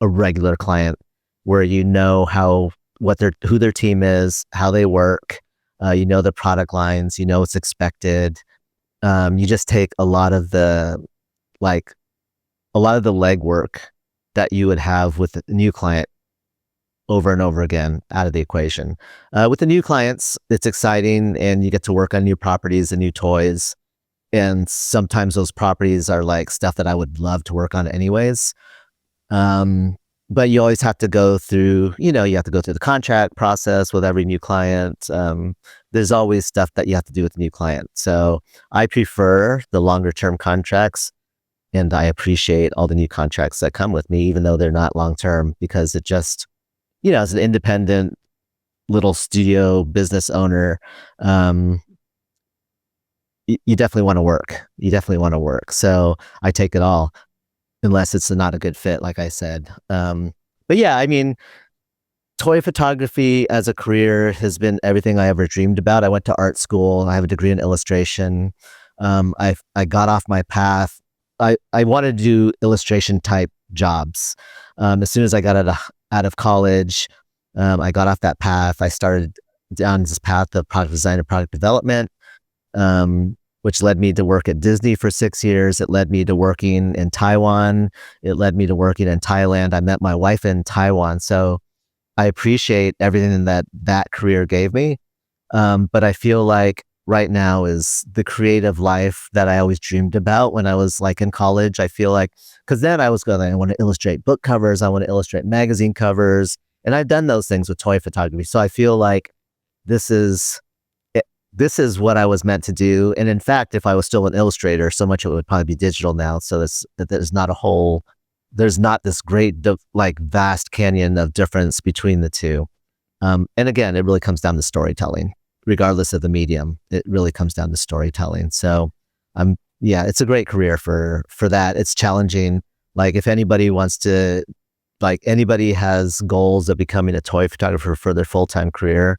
regular client where you know who their team is, how they work, the product lines, what's expected. You just take a lot of the legwork that you would have with a new client over and over again out of the equation. With the new clients, it's exciting and you get to work on new properties and new toys. And sometimes those properties are like stuff that I would love to work on anyways. But you always have to go through, the contract process with every new client. There's always stuff that you have to do with the new client. So I prefer the longer term contracts, and I appreciate all the new contracts that come with me, even though they're not long term, because it just, as an independent little studio business owner, you definitely want to work. You definitely want to work. So I take it all, unless it's not a good fit, like I said. But yeah, I mean, toy photography as a career has been everything I ever dreamed about. I went to art school. I have a degree in illustration. I got off my path. I wanted to do illustration type jobs. As soon as I got out of college, I got off that path. I started down this path of product design and product development, which led me to work at Disney for 6 years. It led me to working in Taiwan. It led me to working in Thailand. I met my wife in Taiwan. So I appreciate everything that career gave me. But I feel like right now is the creative life that I always dreamed about when I was like in college. I feel like, because then I want to illustrate book covers. I want to illustrate magazine covers. And I've done those things with toy photography. So I feel like this is what I was meant to do. And in fact, if I was still an illustrator, so much of it would probably be digital now. So there's not this great, vast canyon of difference between the two. And again, it really comes down to storytelling, regardless of the medium. It really comes down to storytelling. So it's a great career for that. It's challenging. Like if anybody has goals of becoming a toy photographer for their full-time career,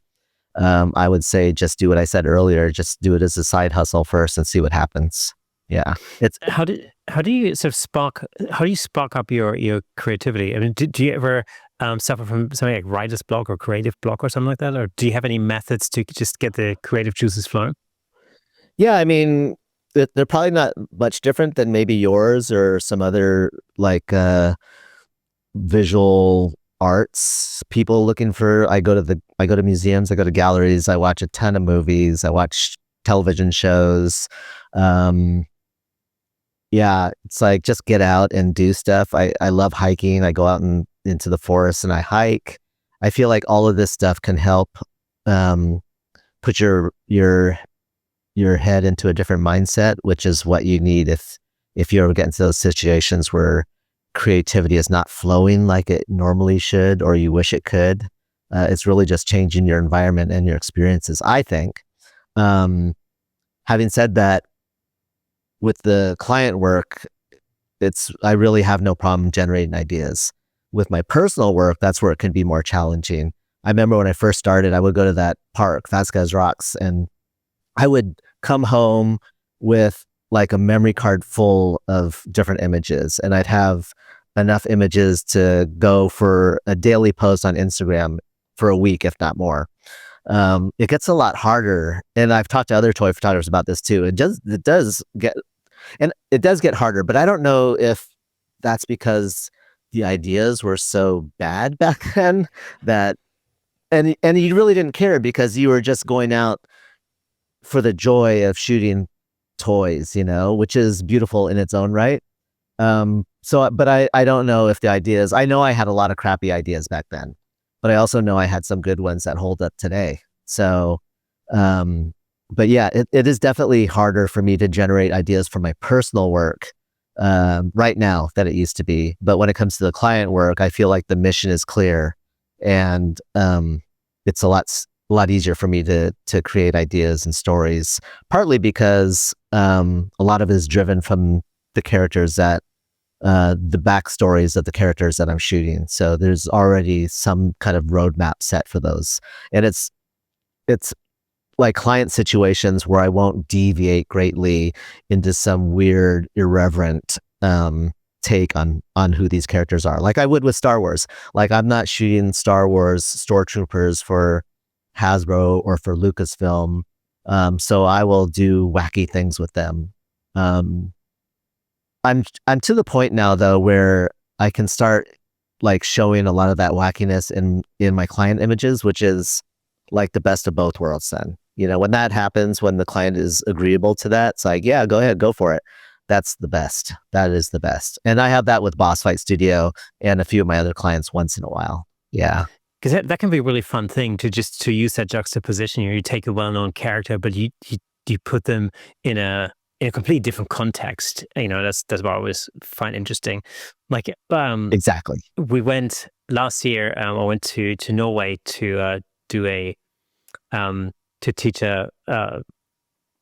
I would say just do what I said earlier. Just do it as a side hustle first and see what happens. Yeah. How do you spark up your creativity? I mean, do you ever suffer from something like writer's block or creative block or something like that? Or do you have any methods to just get the creative juices flowing? Yeah, I mean, they're probably not much different than maybe yours or some other visual arts people looking for. I go to museums, I go to galleries, I watch a ton of movies, I watch television shows. Yeah, it's like just get out and do stuff. I love hiking. I go out into the forest and I hike. I feel like all of this stuff can help put your head into a different mindset, which is what you need if you ever get into those situations where creativity is not flowing like it normally should, or you wish it could. It's really just changing your environment and your experiences, I think. Um, Having said that, with the client work, I really have no problem generating ideas. With my personal work, that's where it can be more challenging. I remember when I first started, I would go to that park, Vasquez Rocks, and I would come home with like a memory card full of different images, and I'd have enough images to go for a daily post on Instagram for a week, if not more. It gets a lot harder, and I've talked to other toy photographers about this too. It does get harder, but I don't know if that's because the ideas were so bad back then that, and you really didn't care because you were just going out for the joy of shooting toys, which is beautiful in its own right. But I don't know if the ideas, I know I had a lot of crappy ideas back then, but I also know I had some good ones that hold up today. So, but yeah, it is definitely harder for me to generate ideas for my personal work right now than it used to be. But when it comes to the client work, I feel like the mission is clear, and it's a lot easier for me to create ideas and stories. Partly because a lot of it is driven from the characters that the backstories of the characters that I'm shooting. So there's already some kind of roadmap set for those, and it's like client situations where I won't deviate greatly into some weird, irreverent take on who these characters are, like I would with Star Wars. Like, I'm not shooting Star Wars stormtroopers for Hasbro or for Lucasfilm, so I will do wacky things with them. I'm to the point now though where I can start like showing a lot of that wackiness in my client images, which is like the best of both worlds. Then, when that happens, when the client is agreeable to that, it's like, yeah, go ahead, go for it. That's the best. That is the best. And I have that with Boss Fight Studio and a few of my other clients once in a while. Yeah. Because that can be a really fun thing to use that juxtaposition. You take a well-known character, but you put them in a completely different context. That's what I always find interesting. Like, Exactly. we went last year. I went to Norway to do to teach a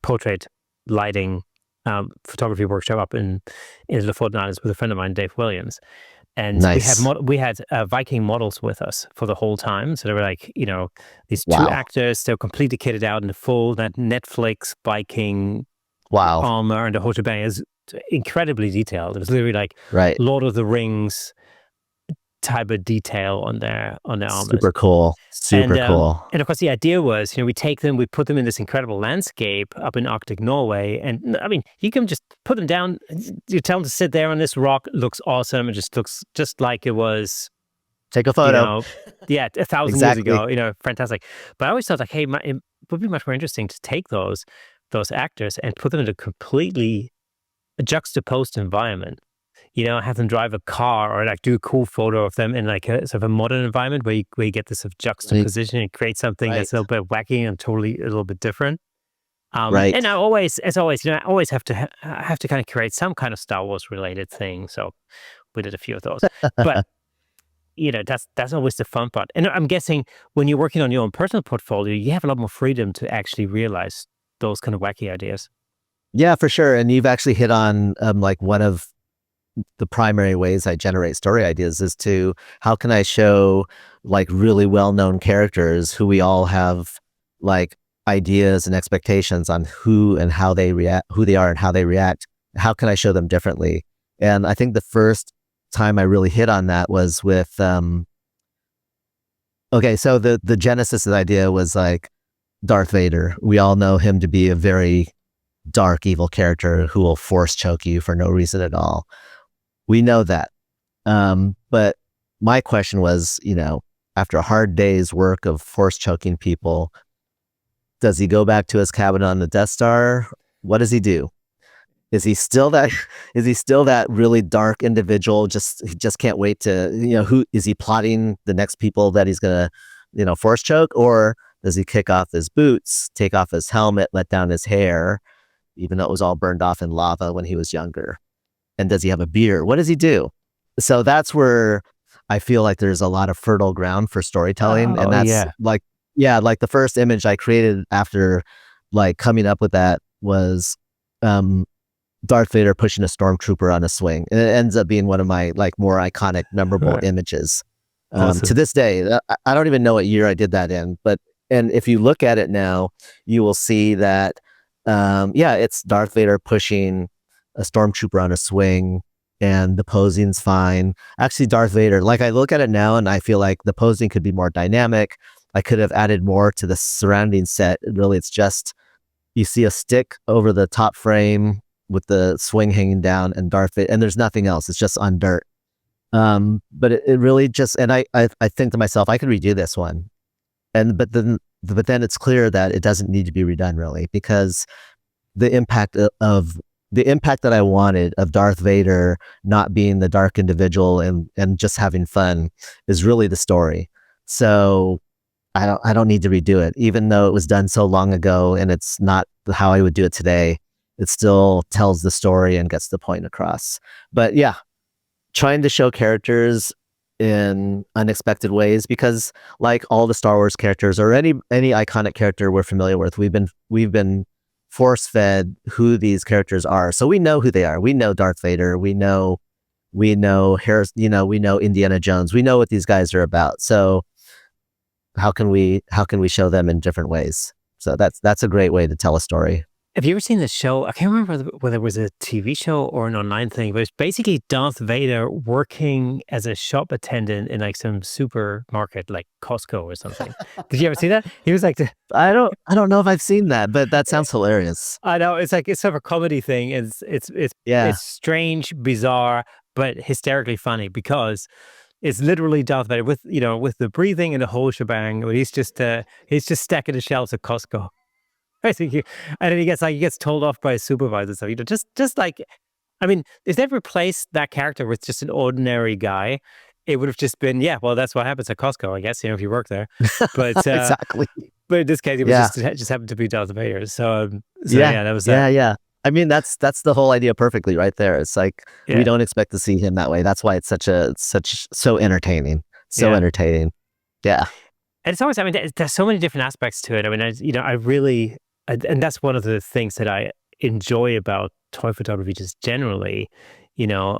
portrait lighting photography workshop up in the Lofoten Islands with a friend of mine, Dave Williams. And nice. we had Viking models with us for the whole time. So they were like, these Wow. two actors, they were completely kitted out in the full that Netflix Viking wow armor, and the whole shebang is incredibly detailed. It was literally like right. Lord of the Rings type of detail on their armor. Super cool. Super cool. And of course, the idea was, we take them, we put them in this incredible landscape up in Arctic Norway. And I mean, you can just put them down, you tell them to sit there on this rock, looks awesome. It just looks just like it was. Take a photo. 1,000 years ago, fantastic. But I always thought, like, hey, it would be much more interesting to take those actors and put them in a completely juxtaposed environment. Have them drive a car or like do a cool photo of them in like a sort of a modern environment where you get this sort of juxtaposition and create something that's a little bit wacky and totally a little bit different. Right. And I always, as always, I always have to kind of create some kind of Star Wars related thing. So we did a few of those, but that's always the fun part. And I'm guessing when you're working on your own personal portfolio, you have a lot more freedom to actually realize those kind of wacky ideas. Yeah, for sure. And you've actually hit on like one of the primary ways I generate story ideas is to how can I show like really well-known characters who we all have like ideas and expectations on who and how they react, who they are and how they react. How can I show them differently? And I think the first time I really hit on that was with okay, so the genesis of the idea was like Darth Vader. We all know him to be a very dark, evil character who will force choke you for no reason at all. We know that. But my question was, after a hard day's work of force choking people, does he go back to his cabin on the Death Star? What does he do? Is he still that really dark individual? He just can't wait to, who is he plotting the next people that he's going to, force choke? Or does he kick off his boots, take off his helmet, let down his hair, even though it was all burned off in lava when he was younger? And does he have a beard? What does he do? So that's where I feel like there's a lot of fertile ground for storytelling. And Oh that's yeah. like, yeah, like the first image I created after like coming up with that was um, Darth Vader pushing a stormtrooper on a swing. And it ends up being one of my like more iconic, memorable Right. images. To Awesome. this day, I don't even know what year I did that in, but and if you look at it now, you will see that yeah, it's Darth Vader pushing a stormtrooper on a swing, and the posing's fine. Actually, Darth Vader, like I look at it now, and I feel like the posing could be more dynamic. I could have added more to the surrounding set. Really, it's just you see a stick over the top frame with the swing hanging down, and Darth Vader, and there's nothing else. It's just on dirt. But it really just, and I think to myself, I could redo this one, and but then it's clear that it doesn't need to be redone really, because the impact of the impact that I wanted of Darth Vader not being the dark individual and just having fun is really the story. So I don't need to redo it, even though it was done so long ago and it's not how I would do it today. It still tells the story and gets the point across. But yeah, trying to show characters in unexpected ways, because like all the Star Wars characters or any iconic character we're familiar with, we've been force fed who these characters are. So we know who they are. We know Darth Vader. We know Harris, we know Indiana Jones. We know what these guys are about. So how can we show them in different ways? So that's a great way to tell a story. Have you ever seen the show? I can't remember whether it was a TV show or an online thing, but it's basically Darth Vader working as a shop attendant in like some supermarket, like Costco or something. Did you ever see that? He was like, I don't know if I've seen that, but that sounds hilarious. I know it's like it's sort of a comedy thing. Yeah. It's strange, bizarre, but hysterically funny because it's literally Darth Vader with with the breathing and the whole shebang. But he's just stacking the shelves at Costco. I think and then he gets told off by his supervisor. So just like, I mean, if they replaced that character with just an ordinary guy, it would have just been, yeah, well, that's what happens at Costco, I guess, if you work there. But Exactly. but in this case, it was Yeah. just happened to be Darth Vader. So Yeah. yeah, that was that. Yeah. Yeah. I mean, that's the whole idea perfectly right there. It's like we Yeah, don't expect to see him that way. That's why it's so entertaining. So yeah. entertaining. Yeah. And it's always, I mean, there's so many different aspects to it. I mean, I really, and that's one of the things that I enjoy about toy photography, just generally, you know,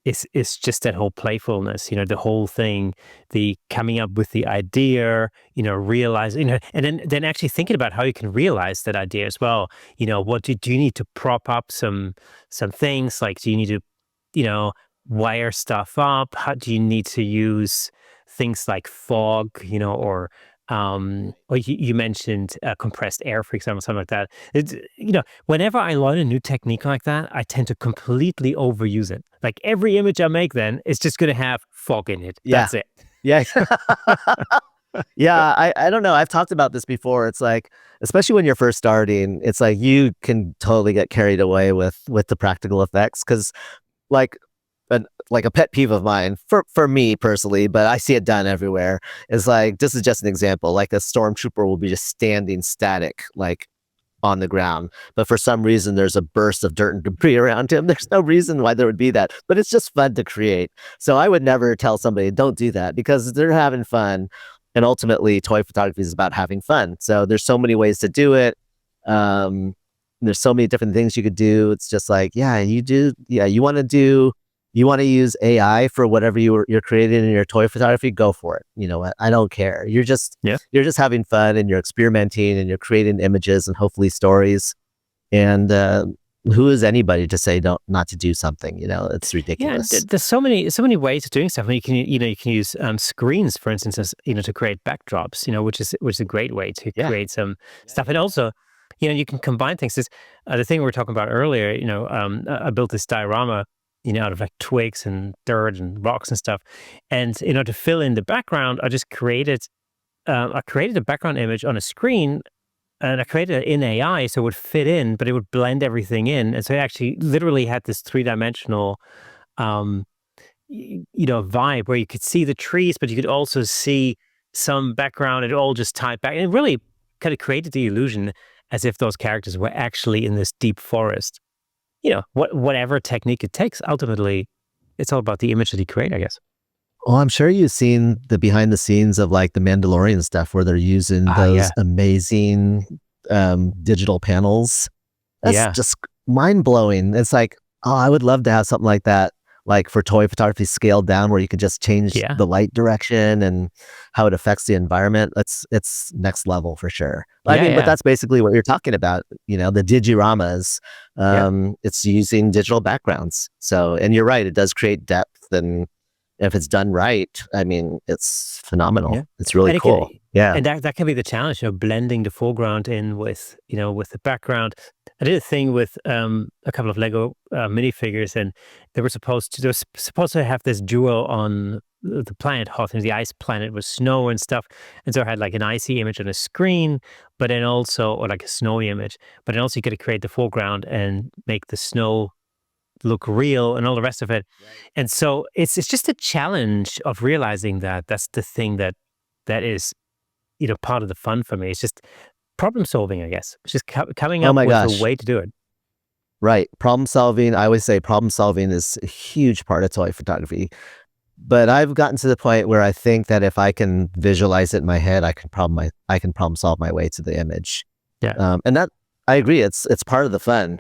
is just that whole playfulness, the whole thing, the coming up with the idea, realizing, and then actually thinking about how you can realize that idea as well. What do you need to prop up some things? Like, do you need to, you know, wire stuff up? How do you need to use things like fog, or you mentioned compressed air, for example, something like that. Whenever I learn a new technique like that, I tend to completely overuse it. Like every image I make, then it's just going to have fog in it. Yeah. That's it. Yeah. Yeah, I don't know. I've talked about this before. It's like, especially when you're first starting, it's like you can totally get carried away with the practical effects, because like like a pet peeve of mine for me personally, but I see it done everywhere. Is like, this is just an example. Like a stormtrooper will be just standing static, like on the ground, but for some reason there's a burst of dirt and debris around him. There's no reason why there would be that, but it's just fun to create. So I would never tell somebody don't do that, because they're having fun, and ultimately toy photography is about having fun. So there's so many ways to do it. Um, there's so many different things you could do. It's just like, yeah, you want to use AI for whatever you're creating in your toy photography, go for it. You know what? I don't care. Yeah. You're just having fun, and you're experimenting, and you're creating images and hopefully stories. And who is anybody to say don't not to do something? It's Yeah, ridiculous. there's so many ways of doing stuff. I mean, you can use screens, for instance, as to create backdrops. Which is a great way to Yeah. create some stuff, and also, you can combine things. This the thing we were talking about earlier. I built this diorama, out of like twigs and dirt and rocks and stuff, and to fill in the background, I created a background image on a screen, and I created it in AI so it would fit in, but it would blend everything in, and so it actually literally had this three-dimensional um, vibe where you could see the trees, but you could also see some background. It all just tied back, and it really kind of created the illusion as if those characters were actually in this deep forest. Whatever technique it takes, ultimately, it's all about the image that you create, I guess. Oh, I'm sure you've seen the behind the scenes of like the Mandalorian stuff where they're using Ah, those yeah, amazing digital panels. That's yeah, just mind blowing. It's like, oh, I would love to have something like that, like for toy photography scaled down where you could just change yeah, the light direction and how it affects the environment. It's next level for sure. I yeah, mean, but yeah, that's basically what you're talking about, the digiramas. yeah. It's using digital backgrounds. So, and you're right, it does create depth, and if it's done right, I mean, it's phenomenal. Yeah, It's really and it cool. can, Yeah. and that can be the challenge, blending the foreground in with, with the background. I did a thing with a couple of Lego minifigures, and they were supposed to have this duel on the planet Hoth, the ice planet with snow and stuff. And so I had like an icy image on a screen, but then also, or like a snowy image, but then also you could create the foreground and make the snow look real and all the rest of it. Right. And so it's just a challenge of realizing that that's the thing that is, part of the fun for me. It's just problem solving, I guess. It's just coming Oh up my with a gosh. way to do it. Right. Problem solving. I always say problem solving is a huge part of toy photography. But I've gotten to the point where I think that if I can visualize it in my head, I can problem solve my way to the image. Yeah. And that I agree. It's part of the fun.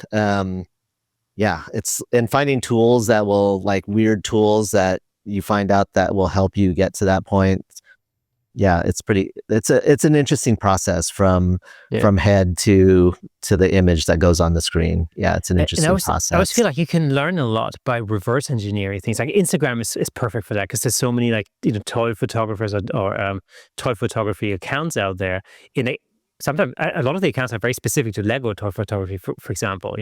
Yeah. It's and finding tools that will like weird tools that you find out that will help you get to that point. Yeah, it's an interesting process Yeah. from head to the image that goes on the screen. Yeah, it's an And interesting I always feel process. like you can learn a lot by reverse engineering things. Like Instagram is perfect for that because there's so many like toy photographers or toy photography accounts out there. In a, Sometimes a lot of the accounts are very specific to Lego toy photography, for example.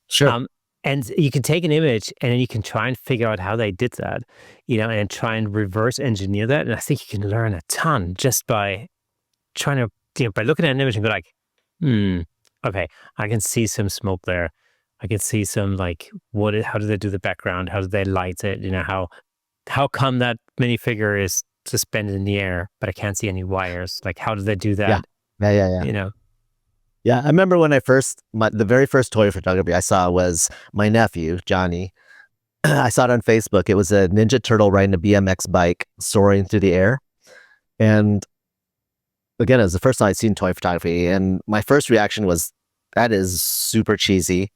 Sure. Um, and you can take an image and then you can try and figure out how they did that, and try and reverse engineer that. And I think you can learn a ton just by trying to, by looking at an image and go like, hmm, okay, I can see some smoke there. I can see some like how do they do the background? How do they light it? How come that minifigure is suspended in the air, but I can't see any wires? Like, how do they do Yeah. that? Yeah, yeah, yeah. You know? Yeah, I remember when the very first toy photography I saw was my nephew, Johnny. I saw it on Facebook. It was a Ninja Turtle riding a BMX bike soaring through the air. And again, it was the first time I'd seen toy photography. And my first reaction was, that is super cheesy.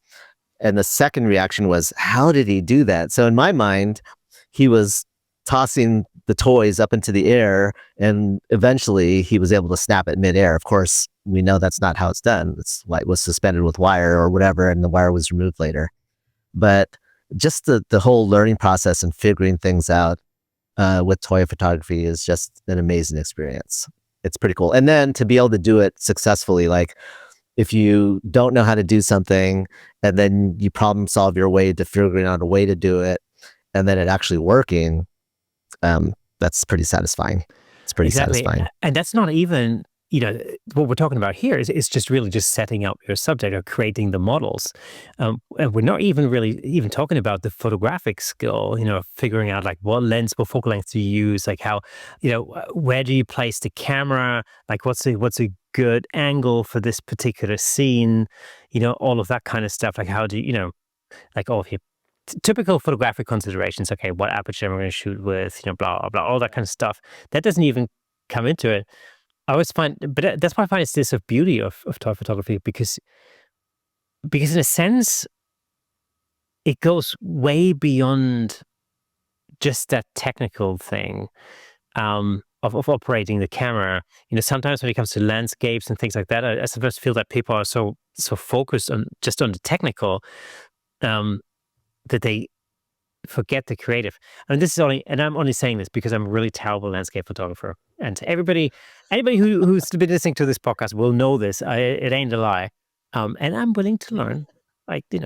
And the second reaction was, how did he do that? So in my mind, he was tossing the toys up into the air and eventually he was able to snap it midair. Of course, we know that's not how it's done. It's like it was suspended with wire or whatever, and the wire was removed later. But just the whole learning process and figuring things out with toy photography is just an amazing experience. It's pretty cool. And then to be able to do it successfully, like if you don't know how to do something and then you problem solve your way to figuring out a way to do it and then it actually working, that's pretty satisfying. It's pretty Exactly. satisfying. And that's not even, what we're talking about here is just really just setting up your subject or creating the models. And we're not even really even talking about the photographic skill, figuring out like what focal length do you use, like how, where do you place the camera, like what's a good angle for this particular scene, all of that kind of stuff. Like how do like all of your typical photographic considerations. Okay, what aperture am I going to shoot with? Blah blah blah, all that kind of stuff. That doesn't even come into it. I always find, but that's why I find it's this of beauty of toy photography because in a sense it goes way beyond just that technical thing of operating the camera. Sometimes when it comes to landscapes and things like that, I sometimes feel that people are so focused on just on the technical um, that they forget the creative. And this is and I'm only saying this because I'm a really terrible landscape photographer. And anybody who's been listening to this podcast will know this. It ain't a lie. And I'm willing to learn. Like it's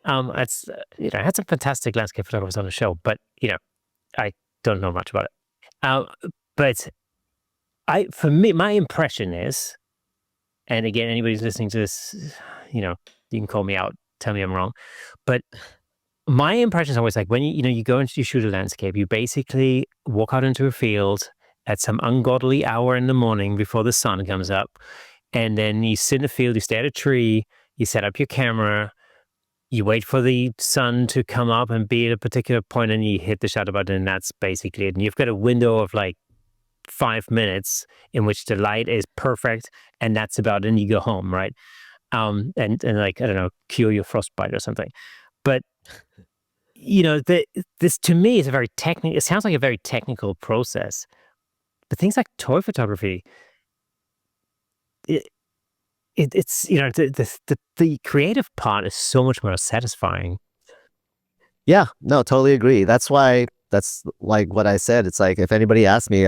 I had some fantastic landscape photographers on the show, but I don't know much about it. Um, but for me, my impression is, and again, anybody who's listening to this, you can call me out, tell me I'm wrong, but my impression is always like when you go and you shoot a landscape, you basically walk out into a field at some ungodly hour in the morning before the sun comes up, and then you sit in the field, you stare at a tree, you set up your camera, you wait for the sun to come up and be at a particular point, and you hit the shutter button, and that's basically it. And you've got a window of like 5 minutes in which the light is perfect, and that's about it, and you go home, right? And like, I don't know, cure your frostbite or something. But this to me is a very technical. It sounds like a very technical process. But things like toy photography, it's the creative part is so much more satisfying. Yeah, no, totally agree. That's why, that's like what I said. It's like, if anybody asks me,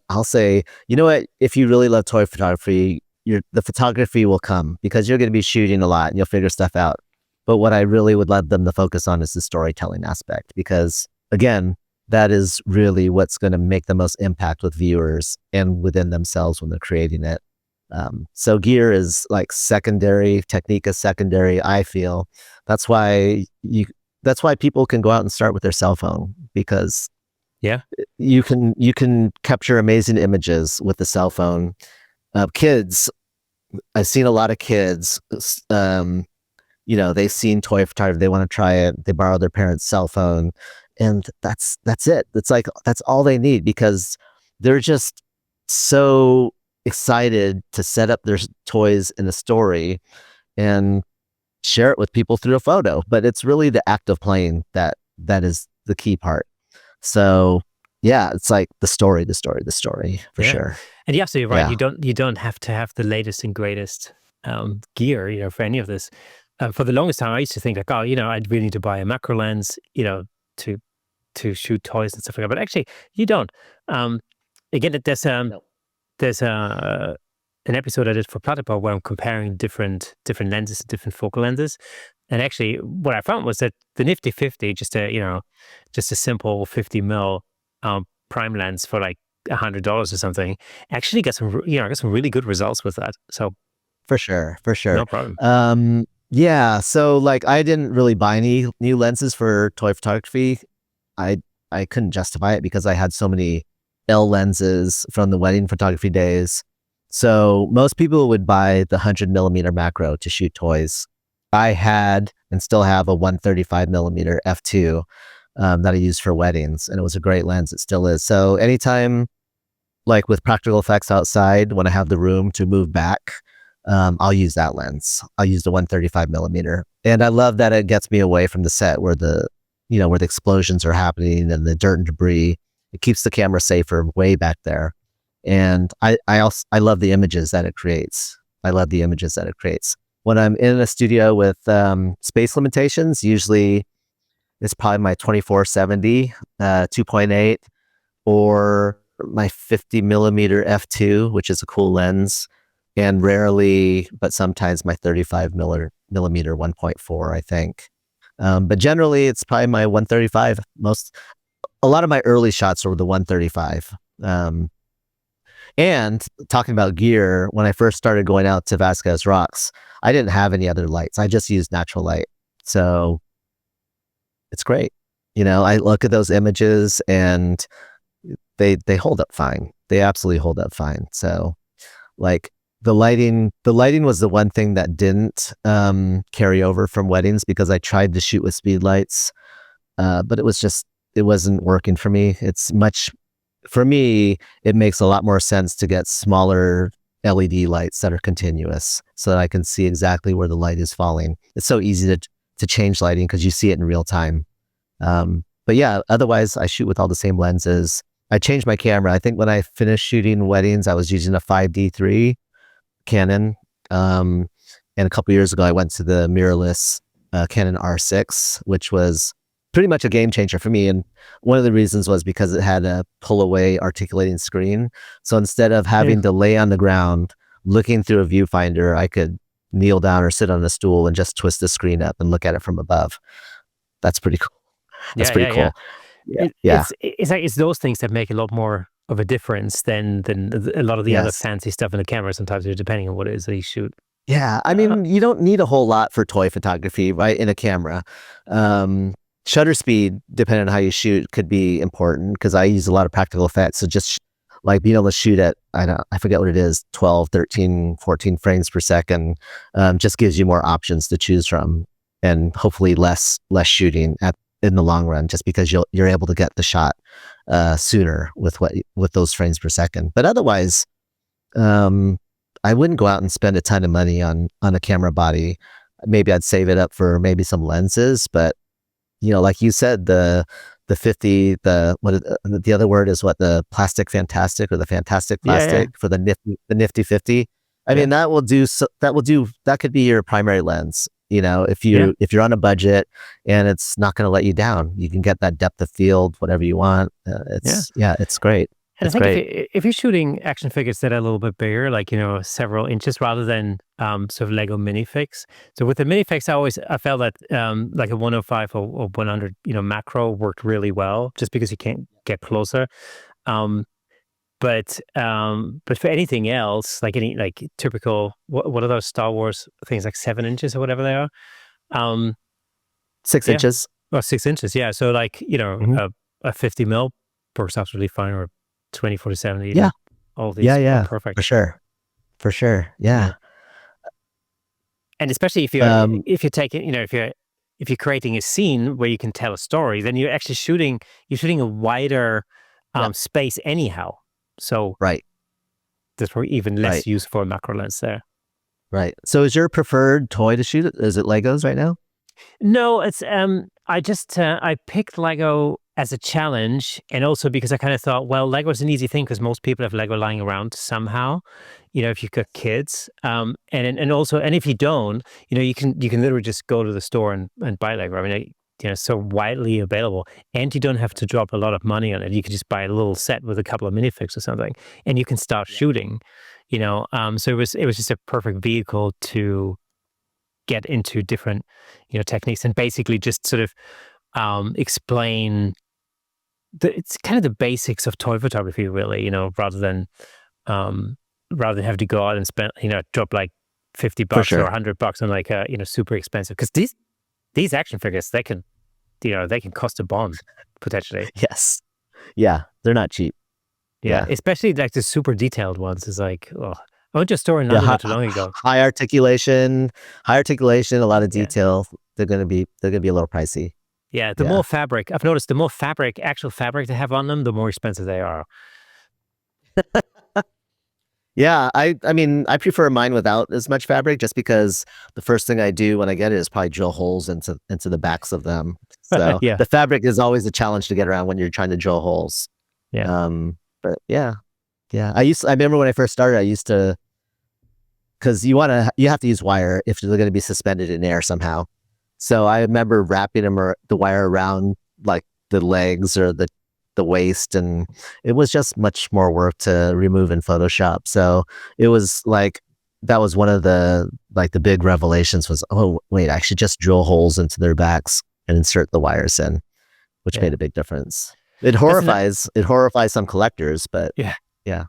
I'll say, you know what? If you really love toy photography, the photography will come because you're going to be shooting a lot and you'll figure stuff out. But what I really would love them to focus on is the storytelling aspect, because again, that is really what's going to make the most impact with viewers and within themselves when they're creating it. So gear is like secondary, technique is secondary, I feel. That's why people can go out and start with their cell phone, because you can capture amazing images with the cell phone. Kids, I've seen a lot of kids, they've seen toy photography, they want to try it, they borrow their parents' cell phone, and that's it. It's like, that's all they need, because they're just so excited to set up their toys in a story and share it with people through a photo. But it's really the act of playing that is the key part. So yeah, it's like the story for sure. And you're absolutely right. Yeah. You don't have to have the latest and greatest gear, for any of this. For the longest time, I used to think like, I'd really need to buy a macro lens, to shoot toys and stuff like that. But actually, you don't. Again, there's an episode I did for Platypod where I'm comparing different lenses, different focal lenses. And actually, what I found was that the Nifty 50, just a simple 50 mil prime lens for like $100 or something, actually got some really good results with that. So for sure, no problem. Yeah. So like, I didn't really buy any new lenses for toy photography. I couldn't justify it because I had so many L lenses from the wedding photography days. So most people would buy the 100mm macro to shoot toys. I had and still have a 135mm f2 that I use for weddings, and it was a great lens. It still is. So anytime, like with practical effects outside, when I have the room to move back, I'll use that lens. I'll use the 135mm, and I love that it gets me away from the set where the explosions are happening and the dirt and debris. It keeps the camera safer way back there. And I love the images that it creates. When I'm in a studio with space limitations, usually it's probably my 24-70 2.8 or my 50mm f2, which is a cool lens, and rarely, but sometimes my 35mm 1.4, I think. But generally, it's probably my 135. A lot of my early shots were the 135. And talking about gear, when I first started going out to Vasquez Rocks, I didn't have any other lights. I just used natural light. So it's great. I look at those images and they hold up fine. They absolutely hold up fine. So like the lighting was the one thing that didn't carry over from weddings, because I tried to shoot with speed lights, but it wasn't working for me. For me, it makes a lot more sense to get smaller LED lights that are continuous so that I can see exactly where the light is falling. It's so easy to change lighting because you see it in real time. But yeah, otherwise I shoot with all the same lenses. I changed my camera. I think when I finished shooting weddings, I was using a 5D3 Canon. And a couple years ago, I went to the mirrorless Canon R6, which was pretty much a game changer for me. And one of the reasons was because it had a pull away articulating screen. So instead of having to lay on the ground looking through a viewfinder, I could kneel down or sit on a stool and just twist the screen up and look at it from above. That's pretty cool. That's pretty cool. Yeah. It's those things that make a lot more of a difference than a lot of the other fancy stuff in the camera sometimes, depending on what it is that you shoot. Yeah. I mean, you don't need a whole lot for toy photography, right? In a camera. Shutter speed, depending on how you shoot, could be important because I use a lot of practical effects. So just like being able to shoot at, I forget what it is, 12, 13, 14 frames per second, just gives you more options to choose from. and hopefully less shooting in the long run, just because you're able to get the shot sooner with those frames per second. But otherwise, I wouldn't go out and spend a ton of money on a camera body. Maybe I'd save it up for maybe some lenses, but like you said, the 50, the other word is what, the plastic fantastic, or the fantastic plastic, for the nifty 50. I mean, that could be your primary lens. If you're on a budget and it's not going to let you down, you can get that depth of field, whatever you want. It's great. And It's I think great. if you're shooting action figures that are a little bit bigger, like, several inches, rather than sort of Lego minifigs. So with the minifigs, I felt that like a 105 or 100, macro worked really well, just because you can't get closer. Um, but for anything else, like any typical, what are those Star Wars things, like 7 inches or whatever they are? Um, 6 inches. or 6 inches, yeah. So Mhm. a 50 mil works absolutely fine, or 20-40-70 Yeah. even. All these are Yeah. perfect. For sure. For sure. Yeah. And especially Um, if you're taking, if you're creating a scene where you can tell a story, then you're actually shooting a wider yeah. space anyhow. So Right. there's probably even less Right. use for a macro lens there. Right. So is your preferred toy to shoot? Is it Legos right now? No, it's I picked Lego as a challenge, and also because I kind of thought, well, Lego is an easy thing because most people have Lego lying around somehow. If you've got kids, and also, and if you don't, you can literally just go to the store and buy Lego. I mean, it's so widely available, and you don't have to drop a lot of money on it. You can just buy a little set with a couple of minifigs or something, and you can start shooting. So it was just a perfect vehicle to get into different techniques, and basically just sort of explain it's kind of the basics of toy photography, really, rather than have to go out and spend, drop like For $50 or sure. $100 on like a super expensive, because these action figures, they can cost a bomb potentially. Yes. Yeah. They're not cheap. Yeah, Yeah. especially like the super detailed ones. Is like, oh, I went to a store in Yeah. London not too long ago. High articulation, a lot of Yeah. detail. They're gonna be a little pricey. Yeah, the Yeah. more fabric, I've noticed, the more actual fabric they have on them, the more expensive they are. Yeah, I mean, I prefer mine without as much fabric, just because the first thing I do when I get it is probably drill holes into the backs of them. So Yeah, the fabric is always a challenge to get around when you're trying to drill holes. yeah. But yeah, yeah. I remember when I first started, I used to, because you have to use wire if they're going to be suspended in air somehow. So I remember wrapping the wire around like the legs or the waist, and it was just much more work to remove in Photoshop. So it was like, that was one of the big revelations was, oh wait, I should just drill holes into their backs and insert the wires in, which Yeah. made a big difference. It That's an, horrifies some collectors, but yeah. yeah.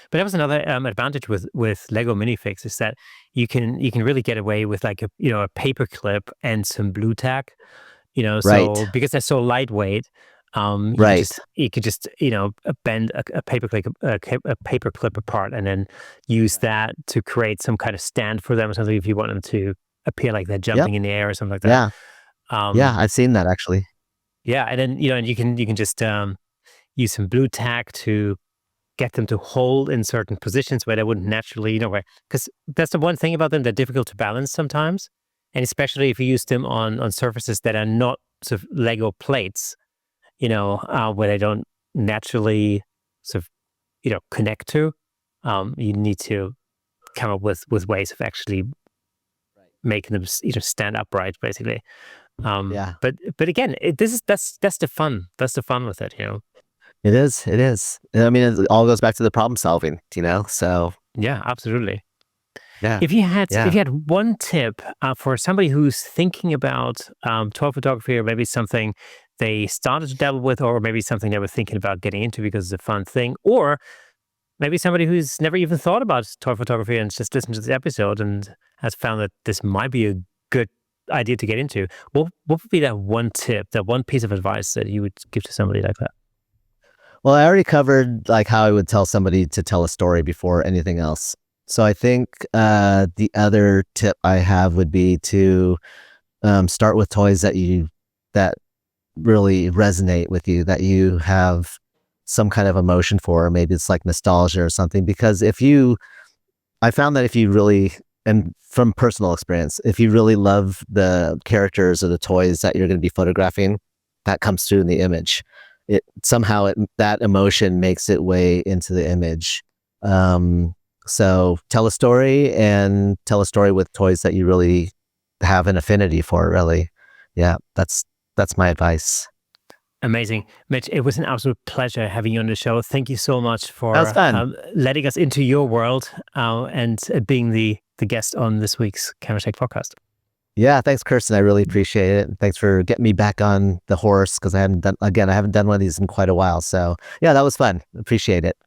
But that was another advantage with Lego minifigs, is that you can really get away with like a paper clip and some blue tack. So Right. because they're so lightweight, Right. you could just bend a paper clip a paper clip apart, and then use that to create some kind of stand for them or something, if you want them to appear like they're Yep. jumping in the air or something like that. Yeah. Um, Yeah. I've seen that actually. yeah, and then and you can just use some blue tack to get them to hold in certain positions where they wouldn't naturally, because that's the one thing about them, they're difficult to balance sometimes. And especially if you use them on surfaces that are not sort of Lego plates, where they don't naturally sort of, connect to. You need to come up with ways of actually making them, stand upright, basically. Yeah. But again, that's the fun. That's the fun with it. It is. It is. I mean, it all goes back to the problem solving. So Yeah, absolutely. yeah. If you had one tip for somebody who's thinking about toy photography, or maybe something they started to dabble with, or maybe something they were thinking about getting into because it's a fun thing, or maybe somebody who's never even thought about toy photography and just listened to this episode and has found that this might be a good idea to get into, what would be that one tip, that one piece of advice that you would give to somebody like that? Well, I already covered like how I would tell somebody to tell a story before anything else. So I think the other tip I have would be to Start with toys that really resonate with you, that you have some kind of emotion for, or maybe it's like nostalgia or something. Because I found that if you really, and from personal experience, if you really love the characters or the toys that you're going to be photographing, that comes through in the image. That emotion makes it way into the image. So tell a story, and tell a story with toys that you really have an affinity for, really. Yeah, that's my advice. Amazing. Mitch, it was an absolute pleasure having you on the show. Thank you so much That was for fun. letting us into your world and being the guest on this week's Camera Shake podcast. Yeah, thanks, Kirsten. I really appreciate it. And thanks for getting me back on the horse, because I haven't done one of these in quite a while. So yeah, that was fun. Appreciate it.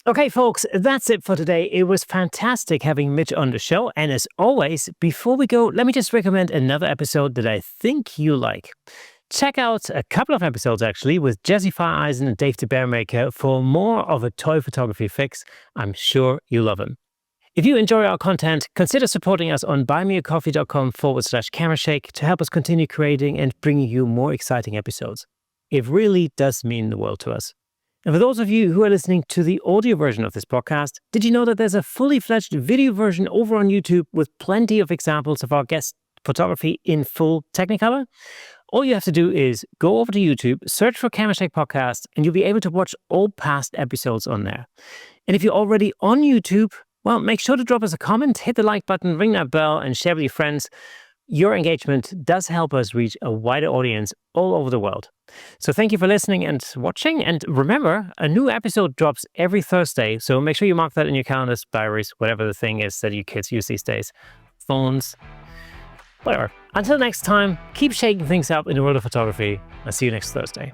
Okay, folks, that's it for today. It was fantastic having Mitch on the show. And as always, before we go, let me just recommend another episode that I think you like. Check out a couple of episodes, actually, with Jesse Fireeisen and Dave the Bearmaker for more of a toy photography fix. I'm sure you love them. If you enjoy our content, consider supporting us on buymeacoffee.com/camerashake to help us continue creating and bringing you more exciting episodes. It really does mean the world to us. And for those of you who are listening to the audio version of this podcast, did you know that there's a fully fledged video version over on YouTube with plenty of examples of our guest photography in full Technicolor? All you have to do is go over to YouTube, search for Camera Shake Podcast, and you'll be able to watch all past episodes on there. And if you're already on YouTube, well, make sure to drop us a comment, hit the like button, ring that bell, and share with your friends. Your engagement does help us reach a wider audience all over the world. So thank you for listening and watching. And remember, a new episode drops every Thursday. So make sure you mark that in your calendars, diaries, whatever the thing is that you kids use these days. Phones, whatever. Until next time, keep shaking things up in the world of photography. I'll see you next Thursday.